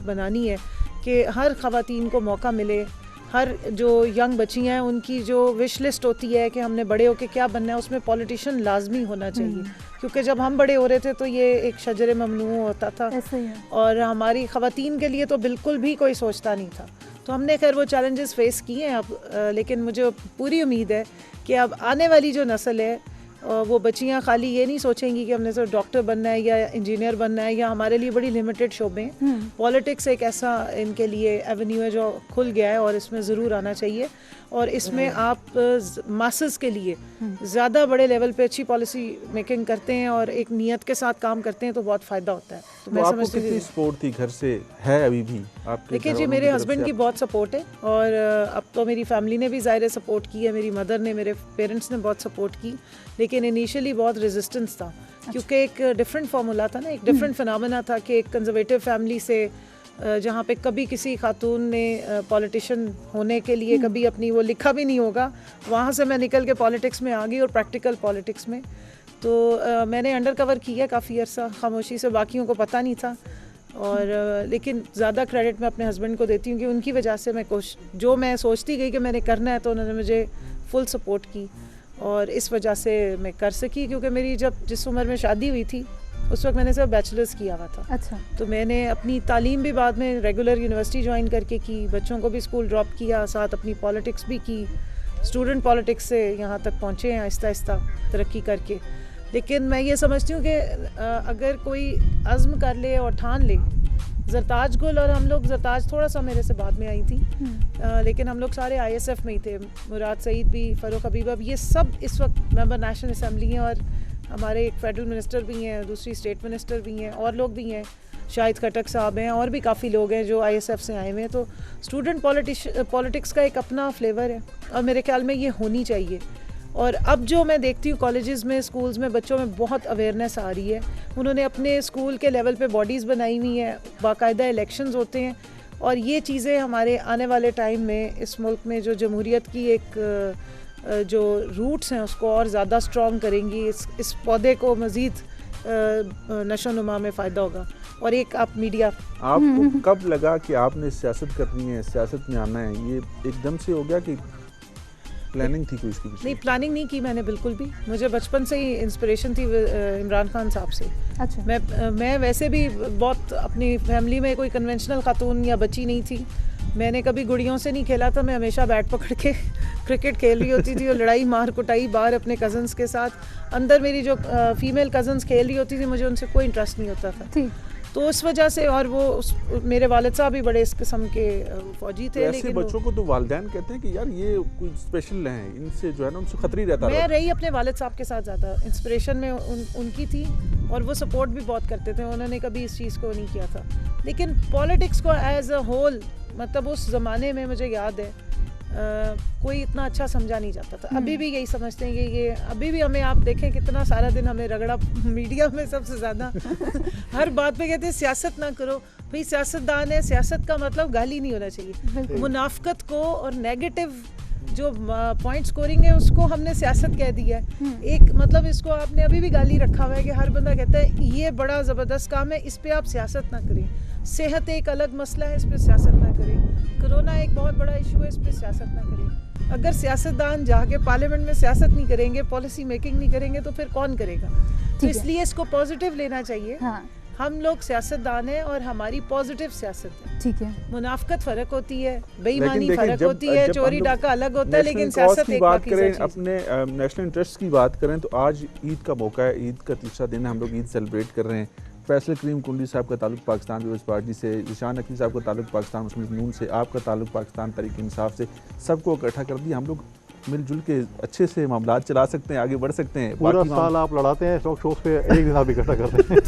बनानी है कि हर ख़वातीन को मौका मिले। हर जो यंग बच्चियाँ हैं उनकी जो विश लिस्ट होती है कि हमने बड़े होके क्या बनना है, उसमें पॉलिटिशियन लाजमी होना चाहिए, क्योंकि जब हम बड़े हो रहे थे तो ये एक शजर ममनू होता था और हमारी ख़वातीन के लिए तो बिल्कुल भी कोई सोचता नहीं था। तो हमने खैर वो चैलेंजेस फेस किए हैं अब, लेकिन मुझे पूरी उम्मीद है कि अब आने वाली जो नस्ल है वो बच्चियाँ खाली ये नहीं सोचेंगी कि हमने सिर्फ डॉक्टर बनना है या इंजीनियर बनना है, या हमारे लिए बड़ी लिमिटेड शोबे हैं। पॉलिटिक्स एक ऐसा इनके लिए एवेन्यू है जो खुल गया है और इसमें ज़रूर आना चाहिए, और इसमें आप मासेस के लिए ज़्यादा बड़े लेवल पे अच्छी पॉलिसी मेकिंग करते हैं और एक नियत के साथ काम करते हैं तो बहुत फ़ायदा होता है। तो मैं समझती हूँ सपोर्ट थी घर से है अभी भी आपके? देखिए जी, मेरे हस्बैंड की बहुत सपोर्ट है, और अब तो मेरी फैमिली ने भी ज़ाहिर सपोर्ट की है, मेरी मदर ने, मेरे पेरेंट्स ने बहुत सपोर्ट की, लेकिन इनिशियली बहुत रेजिस्टेंस था। क्योंकि एक डिफरेंट फार्मूला था ना, एक डिफरेंट फिनोमेना था कि एक कंजर्वेटिव फैमिली से जहाँ पे कभी किसी खातून ने पॉलिटिशियन होने के लिए कभी अपनी वो लिखा भी नहीं होगा, वहाँ से मैं निकल के पॉलिटिक्स में आ गई और प्रैक्टिकल पॉलिटिक्स में। तो मैंने अंडर कवर किया काफ़ी अर्सा खामोशी से, बाकियों को पता नहीं था, और लेकिन ज़्यादा क्रेडिट मैं अपने हस्बैंड को देती हूँ कि उनकी वजह से मैं जो मैं सोचती गई कि मैंने करना है तो उन्होंने मुझे फुल सपोर्ट की और इस वजह से मैं कर सकी। क्योंकि मेरी जिस उम्र में शादी हुई थी उस वक्त मैंने सिर्फ बैचलर्स किया हुआ था। अच्छा। तो मैंने अपनी तालीम भी बाद में रेगुलर यूनिवर्सिटी ज्वाइन करके की, बच्चों को भी स्कूल ड्रॉप किया, साथ अपनी पॉलिटिक्स भी की, स्टूडेंट पॉलिटिक्स से यहाँ तक पहुँचे हैं आहिस्ता आहिस्ता तरक्की करके। लेकिन मैं ये समझती हूँ कि अगर कोई अज़्म कर ले और ठान ले, ज़रताज गुल और हम लोग, ज़रताज थोड़ा सा मेरे से बाद में आई थी, लेकिन हम लोग सारे ISF में ही थे, मुराद सईद भी, फ़ारूक हबीब, अब ये सब इस वक्त मेंबर नेशनल असम्बली हैं, और हमारे एक फेडरल मिनिस्टर भी हैं, दूसरी स्टेट मिनिस्टर भी हैं, और लोग भी हैं, शाहिद खटक साहब हैं, और भी काफ़ी लोग हैं जो ISF से आए हुए हैं। तो स्टूडेंट पॉलिटिक्स का एक अपना फ्लेवर है और मेरे ख्याल में ये होनी चाहिए। और अब जो मैं देखती हूँ कॉलेजेस में, स्कूल्स में बच्चों में बहुत अवेयरनेस आ रही है, उन्होंने अपने स्कूल के लेवल पे बॉडीज़ बनाई हुई हैं, बाकायदा इलेक्शंस होते हैं, और ये चीज़ें हमारे आने वाले टाइम में इस मुल्क में जो जमहूरियत की एक जो रूट्स हैं उसको और ज़्यादा स्ट्रॉन्ग करेंगी, इस पौधे को मज़ीद नशो नुमा में फ़ायदा होगा। और एक आप मीडिया, आपको कब लगा कि आपने सियासत करनी है, सियासत में आना है? ये एकदम से हो गया कि प्लानिंग थी कोई इसकी पीछे? नहीं, प्लानिंग नहीं की मैंने बिल्कुल भी, मुझे बचपन से ही इंस्पिरेशन थी इमरान खान साहब से। अच्छा। मैं वैसे भी बहुत अपनी फैमिली में कोई कन्वेंशनल खातून या बच्ची नहीं थी, मैंने कभी गुड़ियों से नहीं खेला था, मैं हमेशा बैट पकड़ के क्रिकेट खेल रही होती थी और लड़ाई मार कुटाई बाहर अपने कज़न्स के साथ। अंदर मेरी जो फीमेल कज़न्स खेल रही होती थी मुझे उनसे कोई इंटरेस्ट नहीं होता था, तो उस वजह से। और मेरे वालिद साहब भी बड़े इस किस्म के फौजी थे। ऐसे लेकिन बच्चों को तो वालिदैन कहते हैं कि यार ये कोई स्पेशल हैं, इनसे जो है ना उनसे खतरी रहता है। मैं रही अपने वालिद साहब के साथ ज़्यादा, इंस्पिरेशन में उनकी थी और वो सपोर्ट भी बहुत करते थे, उन्होंने कभी इस चीज़ को नहीं किया था। लेकिन पॉलिटिक्स को एज अ होल, मतलब उस ज़माने में मुझे याद है कोई इतना अच्छा समझा नहीं जाता था। अभी भी यही समझते हैं कि ये, अभी भी हमें आप देखें कितना सारा दिन हमें रगड़ा मीडिया में सबसे ज़्यादा हर बात पे कहते हैं सियासत ना करो। भाई सियासतदान है, सियासत का मतलब गाली नहीं होना चाहिए। मुनाफकत को और नेगेटिव जो पॉइंट स्कोरिंग है उसको हमने सियासत कह दिया है। एक मतलब इसको आपने अभी भी गाली रखा हुआ है कि हर बंदा कहता है ये बड़ा ज़बरदस्त काम है, इस पे आप सियासत ना करें। सेहत एक अलग मसला है, इस पे सियासत ना करें। कोरोना एक बहुत बड़ा इशू है, इस पे सियासत ना करें। अगर सियासतदान जाके पार्लियामेंट में सियासत नहीं करेंगे, पॉलिसी मेकिंग नहीं करेंगे, तो फिर कौन करेगा? तो इसलिए इसको पॉजिटिव लेना चाहिए। हम लोग सियासतदान हैं और हमारी पॉजिटिव सियासत है। ठीक है, मुनाफकत फ़र्क होती है, बेईमानी लेकिन फ़र्क देखिए, होती है, जब चोरी हम लोग डाका अलग होता है, लेकिन नेशनल कॉज सियासत की एक बात बाकी करें, चीज़। अपने नेशनल इंटरेस्ट की बात करें तो आज ईद का मौका है, ईद का तीसरा दिन है, हम लोग ईद सेलिब्रेट कर रहे हैं। फैसल करीम कुंडी साहब का ताल्लुक पाकिस्तान पीपल्स पार्टी से, ज़ीशान नकवी साहब का ताल्लुक पाकिस्तान मुस्लिम यूनियन से, आपका ताल्लुक पाकिस्तान तहरीक इंसाफ से, सबको इकट्ठा कर दिया। हम लोग मिलजुल के अच्छे से मामलात चला सकते हैं, आगे बढ़ सकते हैं। पूरा साल आप लड़ाते हैं, शौक शौक पे एक दिन आप इकट्ठा करते हैं।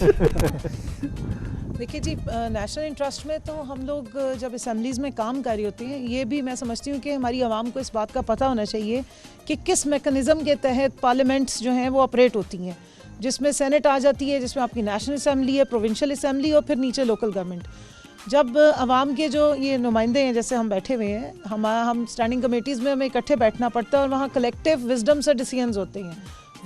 देखिए जी, नेशनल इंटरेस्ट में तो हम लोग जब असम्बलीज़ में काम कर रही होती हैं, ये भी मैं समझती हूँ कि हमारी आवाम को इस बात का पता होना चाहिए कि किस मेकनिज़म के तहत पार्लियामेंट्स जो हैं वो ऑपरेट होती हैं, जिसमें सेनेट आ जाती है, जिसमें आपकी नेशनल असम्बली है, प्रोविंशियल असम्बली और फिर नीचे लोकल गवर्नमेंट। जब आवाम के जो ये नुमाइंदे हैं, जैसे हम बैठे हुए हैं, हम स्टैंडिंग कमेटीज़ में हमें इकट्ठे बैठना पड़ता है और वहाँ कलेक्टिव विजडम से डिसीजंस होते हैं।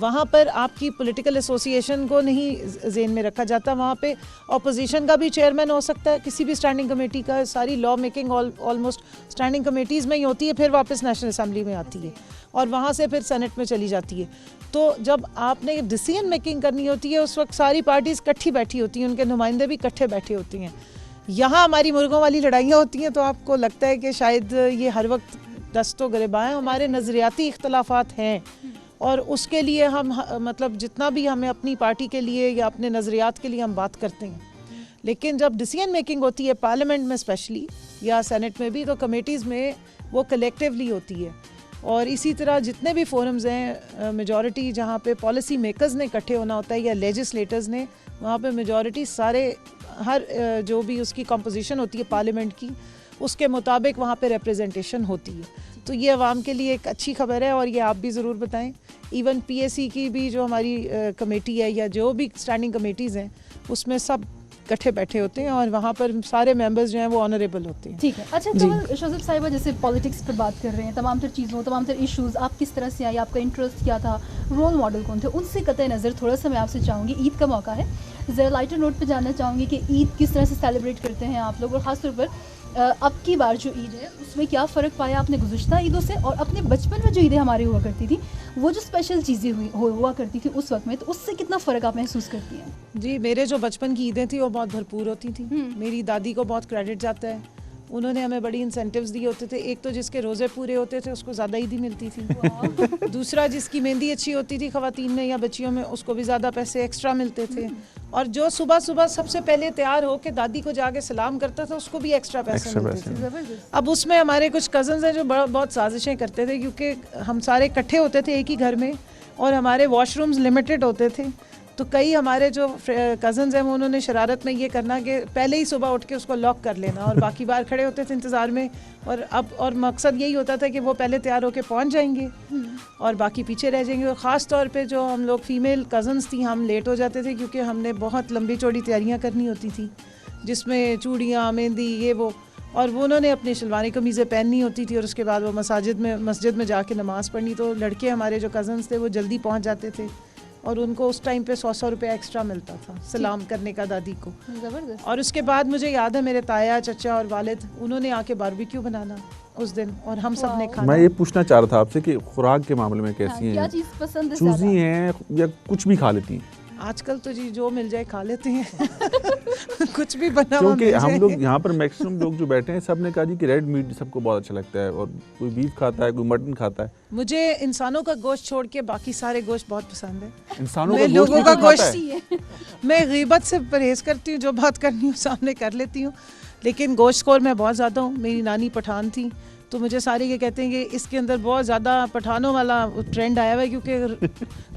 वहाँ पर आपकी पॉलिटिकल एसोसिएशन को नहीं जेन में रखा जाता। वहाँ पे ऑपोजिशन का भी चेयरमैन हो सकता है किसी भी स्टैंडिंग कमेटी का। सारी law making almost standing committees में ही होती है, फिर वापस नेशनल असम्बली में आती है और वहाँ से फिर सेनेट में चली जाती है। तो जब आपने डिसीजन मेकिंग करनी होती है, उस वक्त सारी पार्टीज़ इकट्ठी बैठी होती हैं, उनके नुमाइंदे भी इकट्ठे बैठे होती हैं। यहाँ हमारी मुर्गों वाली लड़ाइयाँ होती हैं, तो आपको लगता है कि शायद ये हर वक्त दस्तो गिरबाएँ। हमारे नज़रियाती इख्तलाफात हैं और उसके लिए हम मतलब जितना भी हमें अपनी पार्टी के लिए या अपने नज़रियात के लिए हम बात करते हैं, लेकिन जब डिसीजन मेकिंग होती है पार्लियामेंट में स्पेशली या सेनेट में भी, तो कमेटीज़ में वो कलेक्टिवली होती है। और इसी तरह जितने भी फोरम्स हैं, मेजॉरिटी जहाँ पे पॉलिसी मेकर्स ने इकट्ठे होना होता है या लेजिस्लेटर्स ने, वहाँ पे मेजॉरिटी सारे हर जो भी उसकी कंपोजिशन होती है पार्लियामेंट की, उसके मुताबिक वहाँ पे रिप्रेजेंटेशन होती है। तो ये अवाम के लिए एक अच्छी खबर है और ये आप भी ज़रूर बताएं। इवन पीएससी की भी जो हमारी कमेटी है या जो भी स्टैंडिंग कमेटीज़ हैं, उसमें सब इकट्ठे बैठे होते हैं और वहाँ पर सारे मेंबर्स जो हैं वो ऑनरेबल होते हैं। ठीक है। अच्छा कमल शोज़ब साहिबा, जैसे पॉलिटिक्स पर बात कर रहे हैं, तमाम तर चीज़ों, तमाम तर इश्यूज़, आप किस तरह से आई, आपका इंटरेस्ट क्या था, रोल मॉडल कौन थे, उनसे कतई नज़र थोड़ा सा मैं आपसे चाहूँगी, ईद का मौका है, ज़रा लाइटर नोट पे जानना चाहूँगी कि ईद किस तरह से सेलिब्रेट करते हैं आप लोग, और ख़ासतौर पर अब की बार जो ईद है उसमें क्या फ़र्क पाया आपने गुज़श्ता ईदों से, और अपने बचपन में जो ईदें हमारी हुआ करती थी, वो जो स्पेशल चीज़ें हुआ करती थी उस वक्त में, तो उससे कितना फ़र्क आप महसूस करती हैं? जी, मेरे जो बचपन की ईदें थी वो बहुत भरपूर होती थी। मेरी दादी को बहुत क्रेडिट जाता है, उन्होंने हमें बड़ी इंसेंटिव्स दिए होते थे। एक तो जिसके रोज़े पूरे होते थे उसको ज़्यादा ईदी मिलती थी। दूसरा, जिसकी मेहंदी अच्छी होती थी ख़वातीन में या बच्चियों में, उसको भी ज़्यादा पैसे एक्स्ट्रा मिलते थे। और जो सुबह सुबह सबसे पहले तैयार हो के दादी को जाके सलाम करता था, उसको भी एक्स्ट्रा पैसे मिलते थे। अब उसमें हमारे कुछ कज़न्स हैं जो बहुत साजिशें करते थे, क्योंकि हम सारे इकट्ठे होते थे एक ही घर में और हमारे वॉशरूम्स लिमिटेड होते थे। तो कई हमारे जो कज़न्स हैं वो उन्होंने शरारत में ये करना कि पहले ही सुबह उठ के उसको लॉक कर लेना और बाकी बाहर खड़े होते थे इंतज़ार में। और मकसद यही होता था कि वो पहले तैयार होके पहुंच जाएंगे और बाकी पीछे रह जाएंगे। और ख़ास तौर पे जो हम लोग फ़ीमेल कज़न्स थी, हम लेट हो जाते थे क्योंकि हमने बहुत लंबी चौड़ी तैयारियाँ करनी होती थी, जिसमें चूड़ियाँ, मेहंदी, ये वो, और वो उन्होंने अपनी शलवारी कमीज़ें पहननी होती थी और उसके बाद वो मस्जिद में जाके नमाज़ पढ़नी। तो लड़के हमारे जो कज़न्स थे वो जल्दी पहुँच जाते थे और उनको उस टाइम पे 100 रुपये एक्स्ट्रा मिलता था सलाम करने का दादी को। ज़बरदस्त। और उसके बाद मुझे याद है मेरे ताया, चचा और वालिद, उन्होंने आके बारबेक्यू बनाना उस दिन और हम सब ने खाना। मैं ये पूछना चाह रहा था आपसे कि खुराक के मामले में कैसी हैं? क्या चीज़ पसंद है? चूजी हैं या कुछ भी खा लेती हैं? आजकल तो जी जो मिल जाए खा लेते हैं। कुछ भी बना हुआ क्योंकि मिल हम जाए। लोग यहाँ पर मैक्सिमम लोग जो बैठे हैं सब ने कहा जी कि रेड मीट सबको बहुत अच्छा लगता है, और कोई बीफ खाता है, कोई मटन खाता है। मुझे इंसानों का गोश्त छोड़ के बाकी सारे गोश्त बहुत पसंद है। इंसानों मैं का लोगों गोश्त का भी खाता गोश्त है? मैं गीबत से परहेज करती हूँ, जो बात करनी हूँ सामने कर लेती हूँ, लेकिन गोश्त खोर मैं बहुत ज़्यादा हूँ। मेरी नानी पठान थी, तो मुझे सारे ये कहते हैं कि इसके अंदर बहुत ज़्यादा पठानों वाला ट्रेंड आया हुआ है, क्योंकि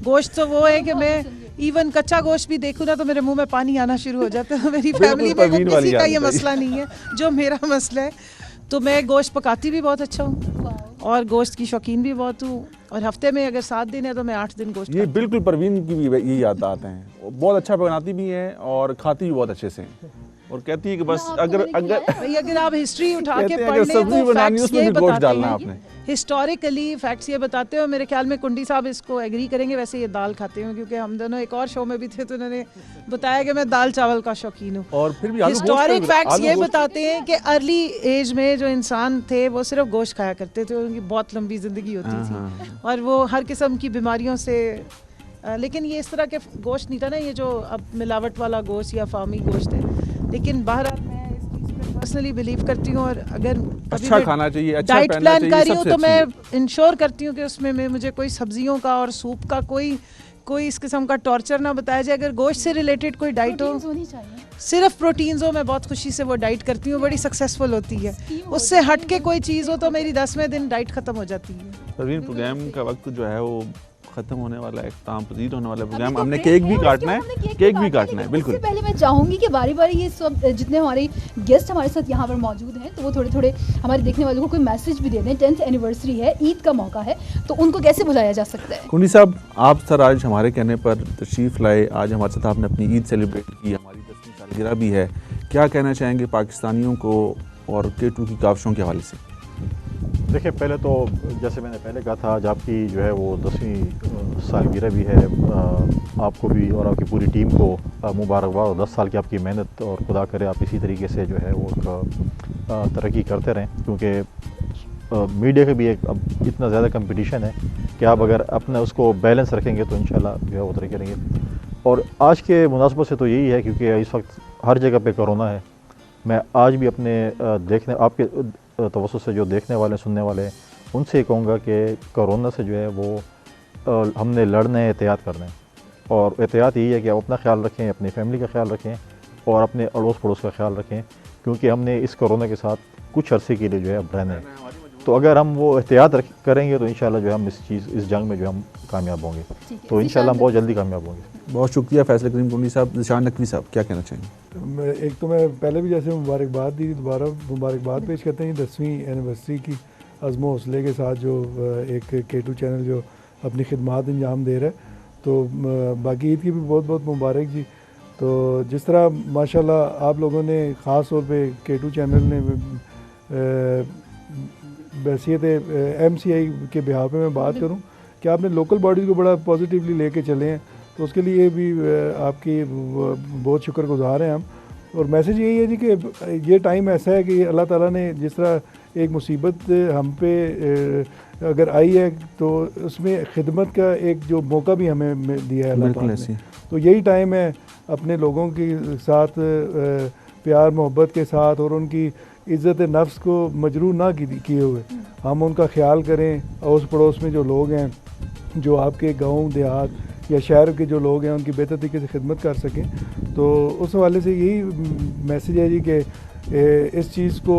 गोश्त तो वो है कि मैं इवन कच्चा गोश्त भी देखूँ ना तो मेरे मुंह में पानी आना शुरू हो जाता है। मेरी फैमिली में किसी का ये मसला नहीं है जो मेरा मसला है। तो मैं गोश्त पकाती भी बहुत अच्छा हूँ और गोश्त की शौकीन भी बहुत हूँ, और हफ्ते में अगर 7 दिन है तो मैं 8 दिन गोश्त ये बिल्कुल परवीन की भी यही आदत हैं, वो बहुत अच्छा बनाती भी हैं और खाती भी बहुत अच्छे से हैं, और कहती है कि बस अगर आप हिस्ट्री उठा के पढ़ लें सब्जी तो बनानी फैक्ट्स उसमें ये भी गोश्त बताते डालना हैं, आपने। हिस्टोरिकली फैक्ट्स ये बताते हो। मेरे ख्याल में कुंडी साहब इसको एग्री करेंगे, वैसे ये दाल खाते हो, क्योंकि हम दोनों एक और शो में भी थे तो उन्होंने बताया कि मैं दाल चावल का शौकीन हूँ। और फिर भी हिस्टोरिक फैक्ट्स ये बताते हैं कि अर्ली एज में जो इंसान थे वो सिर्फ गोश्त खाया करते थे, उनकी बहुत लंबी ज़िंदगी होती थी और वो हर किस्म की बीमारियों से लेकिन ये इस तरह के गोश्त नहीं था ना, ये जो अब मिलावट वाला गोश्त या फार्मी गोश्त है। लेकिन बहरहाल मैं इस चीज़ पे पर्सनली बिलीव करती हूँ, और अगर अच्छा खाना चाहिए, अच्छा डाइट पहनना प्लान चाहिए, कर रही हूँ सबसे तो अच्छी मैं इंश्योर करती हूँ कि उसमें मुझे कोई सब्जियों का और सूप का कोई इस किस्म का टॉर्चर ना बताया जाए। अगर गोश्त से रिलेटेड कोई डाइट हो, होनी चाहिए, सिर्फ प्रोटीन्स हो, मैं बहुत खुशी से वो डाइट करती हूँ, बड़ी सक्सेसफुल होती है। उससे हट के कोई चीज़ हो तो मेरी 10वें दिन डाइट ख़त्म हो जाती है। परवीन, प्रोग्राम का वक्त जो है वो खत्म होने वाला है, इख्तिताम पजीर होने वाला है प्रोग्राम। हमने केक भी काटना है, केक भी काटना है, बिल्कुल। उससे पहले मैं चाहूंगी कि बारी बारी ये सब जितने हमारे गेस्ट हमारे साथ यहाँ पर मौजूद हैं, तो वो थोड़े थोड़े हमारे देखने वालों को कोई मैसेज भी दे दें। 10th एनिवर्सरी है, ईद का मौका है, तो उनको कैसे बुलाया जा सकता है? कुंडी साहब, आप सर आज हमारे कहने पर तशरीफ़ लाए, आज हमारे साथ आपने अपनी ईद सेलिब्रेट की, हमारी 10वीं सालगिरह भी है। क्या कहना चाहेंगे पाकिस्तानियों को और K2 की काविशों के हवाले से? देखिए, पहले तो जैसे मैंने पहले कहा था, आज आपकी जो है वो 10वीं सालगिरह भी है। आपको भी और आपकी पूरी टीम को मुबारकबाद, और 10 साल की आपकी मेहनत, और खुदा करे आप इसी तरीके से जो है वो तरक्की करते रहें, क्योंकि मीडिया के भी एक अब इतना ज़्यादा कंपटीशन है कि आप अगर अपना उसको बैलेंस रखेंगे तो इंशाल्लाह जो है वो तरक्की करेंगे। और आज के मुनासबत से तो यही है, क्योंकि इस वक्त हर जगह पे कोरोना है। मैं आज भी अपने देखने आपके तवज्जो से जो देखने वाले सुनने वाले हैं उनसे कहूँगा कि कोरोना से जो है वो हमने लड़ना है, एहतियात करना है। और एहतियात यही है कि आप अपना ख्याल रखें, अपनी फैमिली का ख्याल रखें और अपने अड़ोस पड़ोस का ख्याल रखें, क्योंकि हमने इस कोरोना के साथ कुछ अरसे के लिए जो है अब रहना है। तो अगर हम वो एहतियात करेंगे तो इंशाल्लाह जो है हम इस जंग में जो हम कामयाब होंगे, तो इंशाल्लाह हम बहुत जल्दी कामयाब होंगे। बहुत शुक्रिया फैसल करीम कुंडी साहब। निशान नकवी साहब, क्या कहना चाहेंगे? एक तो मैं पहले भी जैसे मुबारकबाद दी, दोबारा मुबारकबाद पेश करते हैं 10वीं एनिवर्सरी की, अज़्म हौसले के साथ जो एक K2 चैनल जो अपनी खिदमात अंजाम दे रहा है। तो बाकी ईद की भी बहुत बहुत मुबारक जी। तो जिस तरह माशाल्लाह आप लोगों ने ख़ास तौर पे K2 चैनल ने बहसियत MCI के बिहार पे मैं बात करूं कि आपने लोकल बॉडीज़ को बड़ा पॉजिटिवली लेके चले हैं, तो उसके लिए भी आपकी बहुत शुक्रगुजार हैं हम। और मैसेज यही है जी कि ये टाइम ऐसा है कि अल्लाह ताला ने जिस तरह एक मुसीबत हम पे अगर आई है तो उसमें खिदमत का एक जो मौका भी हमें दिया है अल्लाह ताला ने। तो यही टाइम है अपने लोगों के साथ प्यार मोहब्बत के साथ और उनकी इज़्ज़त नफ्स को मजरूह ना किए हुए हम उनका ख्याल करें। अड़ोस पड़ोस में जो लोग हैं, जो आपके गांव देहात या शहर के जो लोग हैं, उनकी बेहतर तरीके से खिदमत कर सकें। तो उस हवाले से यही मैसेज है जी कि इस चीज़ को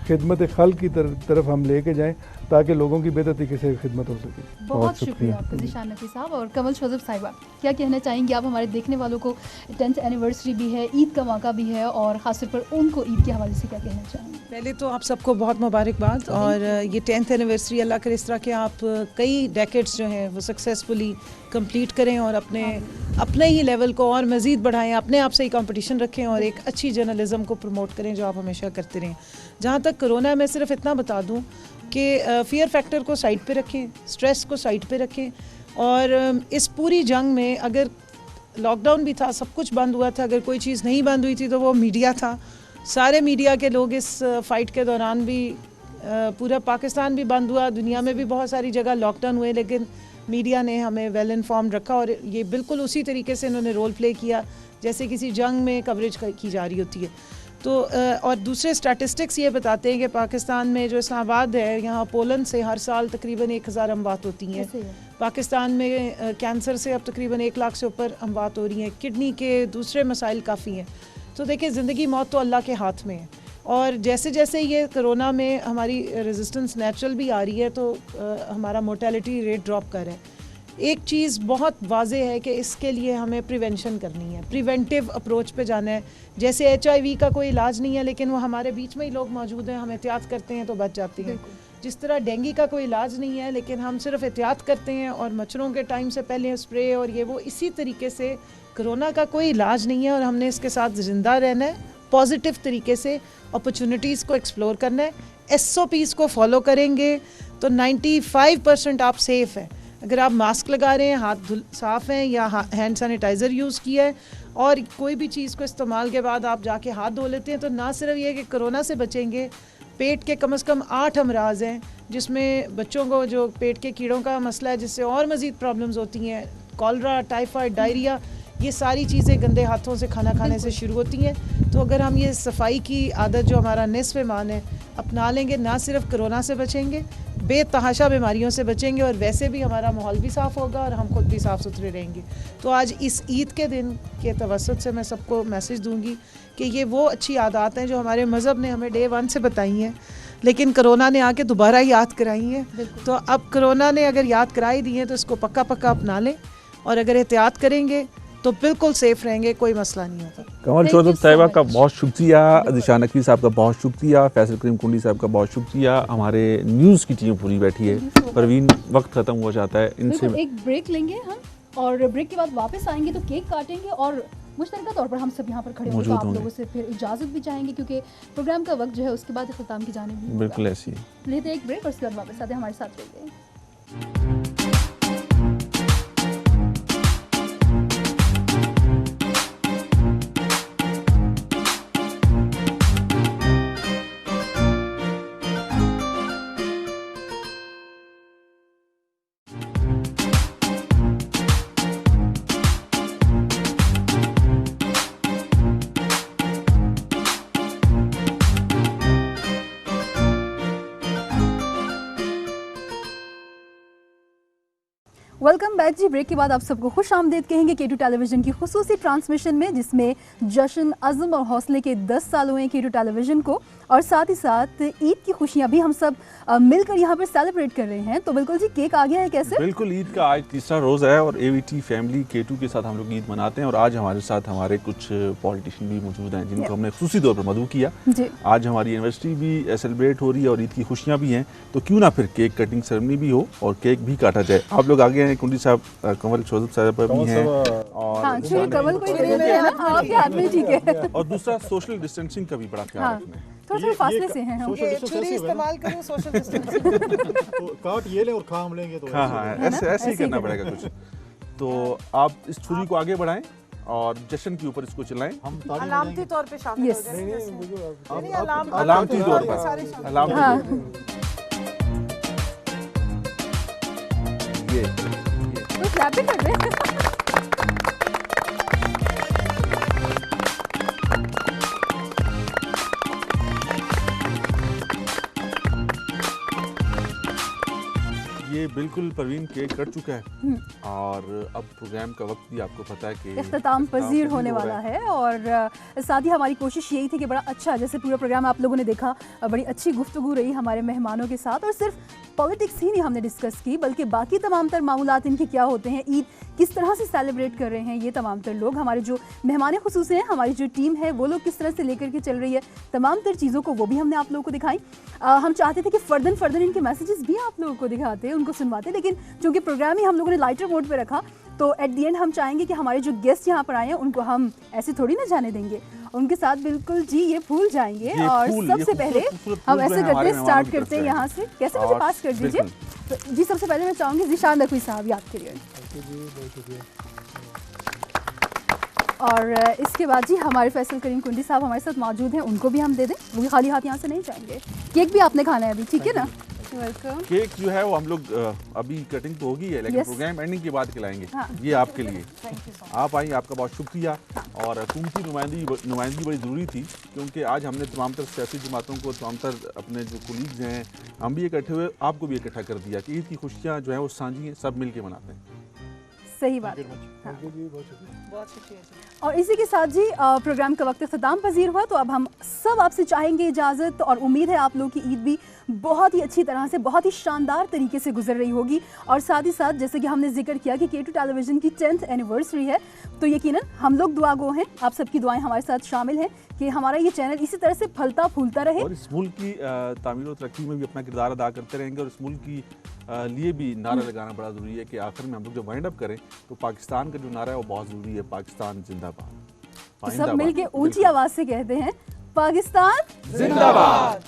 खिदमत खल की तरफ हम लेके जाएं ताकि लोगों की बेहतर तरीके से खिदमत हो सके। बहुत शुक्रिया आपका निशान नकवी साहब। और कमल शोज़ब साहिबा, क्या कहना चाहेंगे आप? हमारे देखने वालों को 10th एनिवर्सरी भी है, ईद का मौका भी है, और ख़ासतौर पर उनको ईद के हवाले से क्या कहना चाहेंगे? पहले तो आप सबको बहुत मुबारकबाद। और ये 10th एनिवर्सरी अल्लाह करे इस तरह के आप कई डेकेड्स जो हैं वो सक्सेसफुली कंप्लीट करें और अपने ही लेवल को और मज़ीद बढ़ाएं, अपने आप से ही कंपटीशन रखें और एक अच्छी जर्नलिज्म को प्रमोट करें जो आप हमेशा करते रहें। जहाँ तक कोरोना, मैं सिर्फ इतना बता दूँ कि फियर फैक्टर को साइड पे रखें, स्ट्रेस को साइड पे रखें। और इस पूरी जंग में अगर लॉकडाउन भी था, सब कुछ बंद हुआ था, अगर कोई चीज़ नहीं बंद हुई थी तो वो मीडिया था। सारे मीडिया के लोग इस फ़ाइट के दौरान भी, पूरा पाकिस्तान भी बंद हुआ, दुनिया में भी बहुत सारी जगह लॉकडाउन हुए, लेकिन मीडिया ने हमें वेल इन्फॉर्म्ड रखा और ये बिल्कुल उसी तरीके से इन्होंने रोल प्ले किया जैसे किसी जंग में कवरेज की जा रही होती है। तो और दूसरे स्टैटिस्टिक्स ये बताते हैं कि पाकिस्तान में जो इस्लामाबाद है, यहाँ पोलैंड से हर साल तकरीबन 1000 अमवात होती हैं। पाकिस्तान में कैंसर से अब तकरीबन 1 लाख से ऊपर अमवात हो रही हैं। किडनी के दूसरे मसाइल काफ़ी हैं। तो देखिए, ज़िंदगी मौत तो अल्लाह के हाथ में है। और जैसे जैसे ये कोरोना में हमारी रेजिस्टेंस नेचुरल भी आ रही है तो हमारा मोर्टेलिटी रेट ड्रॉप कर रहा है। एक चीज़ बहुत वाज़े है कि इसके लिए हमें प्रिवेंशन करनी है, प्रिवेंटिव अप्रोच पे जाना है। जैसे HIV का कोई इलाज नहीं है, लेकिन वो हमारे बीच में ही लोग मौजूद हैं, हम एहतियात करते हैं तो बच जाती हैं। जिस तरह डेंगू का कोई इलाज नहीं है, लेकिन हम सिर्फ एहतियात करते हैं और मच्छरों के टाइम से पहले स्प्रे और ये वो, इसी तरीके से कोरोना का कोई इलाज नहीं है और हमने इसके साथ ज़िंदा रहना है, पॉजिटिव तरीके से अपॉर्चुनिटीज़ को एक्सप्लोर करना है। SOPs को फॉलो करेंगे तो 95% आप सेफ़ हैं। अगर आप मास्क लगा रहे हैं, हाथ साफ़ हैं या हैंड सैनिटाइज़र यूज़ किया है और कोई भी चीज़ को इस्तेमाल के बाद आप जाके हाथ धो लेते हैं, तो ना सिर्फ ये कि कोरोना से बचेंगे, पेट के कम से कम 8 अमराज हैं जिसमें बच्चों को जो पेट के कीड़ों का मसला है जिससे और मज़ीद प्रॉब्लम्स होती हैं, कॉलरा, टाइफाइड, डायरिया, ये सारी चीज़ें गंदे हाथों से खाना खाने से शुरू होती हैं। तो अगर हम ये सफाई की आदत जो हमारा निस्फ़ ईमान है अपना लेंगे, ना सिर्फ कोरोना से बचेंगे, बेतहाशा बीमारियों से बचेंगे और वैसे भी हमारा माहौल भी साफ़ होगा और हम खुद भी साफ़ सुथरे रहेंगे। तो आज इस ईद के दिन के तवस्सुत से मैं सबको मैसेज दूंगी कि ये वो अच्छी आदत हैं जो हमारे मज़हब ने हमें डे 1 से बताई हैं, लेकिन कोरोना ने आके दोबारा याद कराई हैं। तो अब कोरोना ने अगर याद कराई दी हैं तो इसको पक्का पक्का अपना लें और अगर एहतियात करेंगे तो बिल्कुल सेफ रहेंगे, कोई मसला नहीं होता। कमल चौधरी साहिबा का बहुत शुक्रिया, ज़ीशान नकवी साहब का बहुत शुक्रिया, फैसल करीम कुंडी साहब का बहुत शुक्रिया। हमारे न्यूज़ की टीम पूरी बैठी है। परवीन, वक्त ख़त्म हो जाता है, इनसे एक ब्रेक लेंगे हम और ब्रेक के बाद वापस आएंगे तो केक काटेंगे और मुश्तरका तौर पर हम सब यहाँ पर खड़े होंगे, तो आप लोगों से फिर इजाज़त भी चाहेंगे क्योंकि प्रोग्राम का वक्त जो है उसके बाद इख्तिताम की जानिब बिल्कुल ऐसी लेते हैं एक ब्रेक और उसके बाद वापस आते हैं हमारे साथ रहिए। वेलकम बैक जी। ब्रेक के बाद आप सबको खुश आमदीद कहेंगे K2 टेलीविज़न की खुसूसी ट्रांसमिशन में, जिसमें जश्न अज़्म और हौसले के 10 साल हुए K2 टेलीविज़न को और साथ ही साथ ईद की खुशियां भी हम सब मिलकर यहाँ पर सेलिब्रेट कर रहे हैं। तो बिल्कुल जी, केक आ गया है कैसे? बिल्कुल, ईद का आज तीसरा रोज़ है और AVT फैमिली K2 के साथ हम लोग ईद मनाते हैं और आज हमारे साथ हमारे कुछ पॉलिटिशियन भी मौजूद हैं जिनको हमने खुसूसी तौर पर मदऊ किया। आज हमारी यूनिवर्सिटी भी सेलिब्रेट हो रही है और ईद की खुशियाँ भी हैं, तो क्यों ना फिर केक कटिंग सेरेमनी भी हो और केक भी काटा जाए। आप लोग आगे हैं, कुंडी साहब, कमल चौधरी साहब भी हैं और दूसरा सोशल डिस्टेंसिंग का भी बड़ा ख्याल रखना है। थोड़ा फासले से हैं हम। छुरी इस्तेमाल करूं सोशल डिस्टेंसिंग तो काट ये ले और खा हम लेंगे तो हाँ, ऐसे ही करना पड़ेगा कुछ। तो आप इस छुरी को आगे बढ़ाएं और जश्न के ऊपर इसको चलाएं। हम अलामती तौर पे शामिल हो जाएं। अलामती तौर पर, अलामती ये तो क्लैपिंग कर रहे हैं। ये बिल्कुल परवीन केक कट चुका है और अब प्रोग्राम का वक्त भी आपको पता है कि इख्तिताम पजीर होने वाला है और साथ ही हमारी कोशिश यही थी कि बड़ा अच्छा, जैसे पूरा प्रोग्राम आप लोगों ने देखा, बड़ी अच्छी गुफ्तगू रही हमारे मेहमानों के साथ और सिर्फ पॉलिटिक्स ही नहीं हमने डिस्कस की बल्कि बाकी तमाम तर मामूलात इनके क्या होते हैं, ईद किस तरह से सेलिब्रेट कर रहे हैं ये तमाम तर लोग, हमारे जो मेहमान खुसूस हैं, हमारी जो टीम है वो लोग किस तरह से लेकर के चल रही है, तमाम तर चीज़ों को वो भी हमने आप लोगों को दिखाई। हम चाहते थे कि फ़र्दन इनके मैसेजेस भी आप लोगों को दिखाते, उनको सुनवाते, लेकिन चूँकि प्रोग्राम ही हम लोगों ने लाइटर मोड पर रखा तो एट दी एंड हम चाहेंगे कि हमारे जो गेस्ट यहाँ पर आए हैं उनको हम ऐसे थोड़ी ना जाने देंगे, उनके साथ बिल्कुल जी ये भूल जाएंगे। और सबसे पहले हम ऐसे करते हैं, स्टार्ट करते हैं यहाँ से, कैसे मुझे पास कर दीजिए। तो जी सबसे पहले मैं चाहूँगी ज़ीशान नकवी साहब, याद करिए। और इसके बाद जी हमारे फैसल करीम कुंडी साहब हमारे साथ मौजूद हैं, उनको भी हम दे दें, वो भी खाली हाथ यहाँ से नहीं जाएंगे। केक भी आपने खाना है अभी, ठीक है ना? वेलकम। केक जो है वो हम लोग अभी कटिंग तो होगी है, लेकिन प्रोग्राम एंडिंग के बाद खिलाएंगे। ये आपके लिए, आप आई, आपका बहुत शुक्रिया। और हुकूमती नुमाइंदगी बड़ी ज़रूरी थी क्योंकि आज हमने तमाम तर सियासी जमातों को, तमाम तर अपने जो कोलीग्स हैं, हम भी इकट्ठे हुए, आपको भी इकट्ठा कर दिया कि ईद की खुशियाँ जो है वो साझी हैं, सब मिल के मनाते हैं। सही बात। बहुत शुक्रिया। और इसी के साथ जी प्रोग्राम का वक्त ख़त्म पजीर हुआ, तो अब हम सब आपसे चाहेंगे इजाज़त और उम्मीद है आप लोगों की ईद भी बहुत ही अच्छी तरह से, बहुत ही शानदार तरीके से गुजर रही होगी। और साथ ही साथ जैसे कि हमने जिक्र किया कि K2 टेलीविज़न की 10th एनिवर्सरी है, तो यकीनन हम लोग दुआ गो हैं, आप सबकी दुआएं हमारे साथ शामिल हैं कि हमारा ये चैनल इसी तरह से फलता फूलता रहे और इस मुल्क की तामीर और तरक्की में भी अपना किरदार अदा करते रहेंगे। और इस मुल्क की लिए भी नारा लगाना बड़ा ज़रूरी है कि आखिर में हम लोग जब वाइंड अप करें तो पाकिस्तान का जो नारा है वो बहुत ज़रूरी है, पाकिस्तान जिंदाबाद। सब मिलके ऊंची आवाज़ से कहते हैं, पाकिस्तान जिंदाबाद।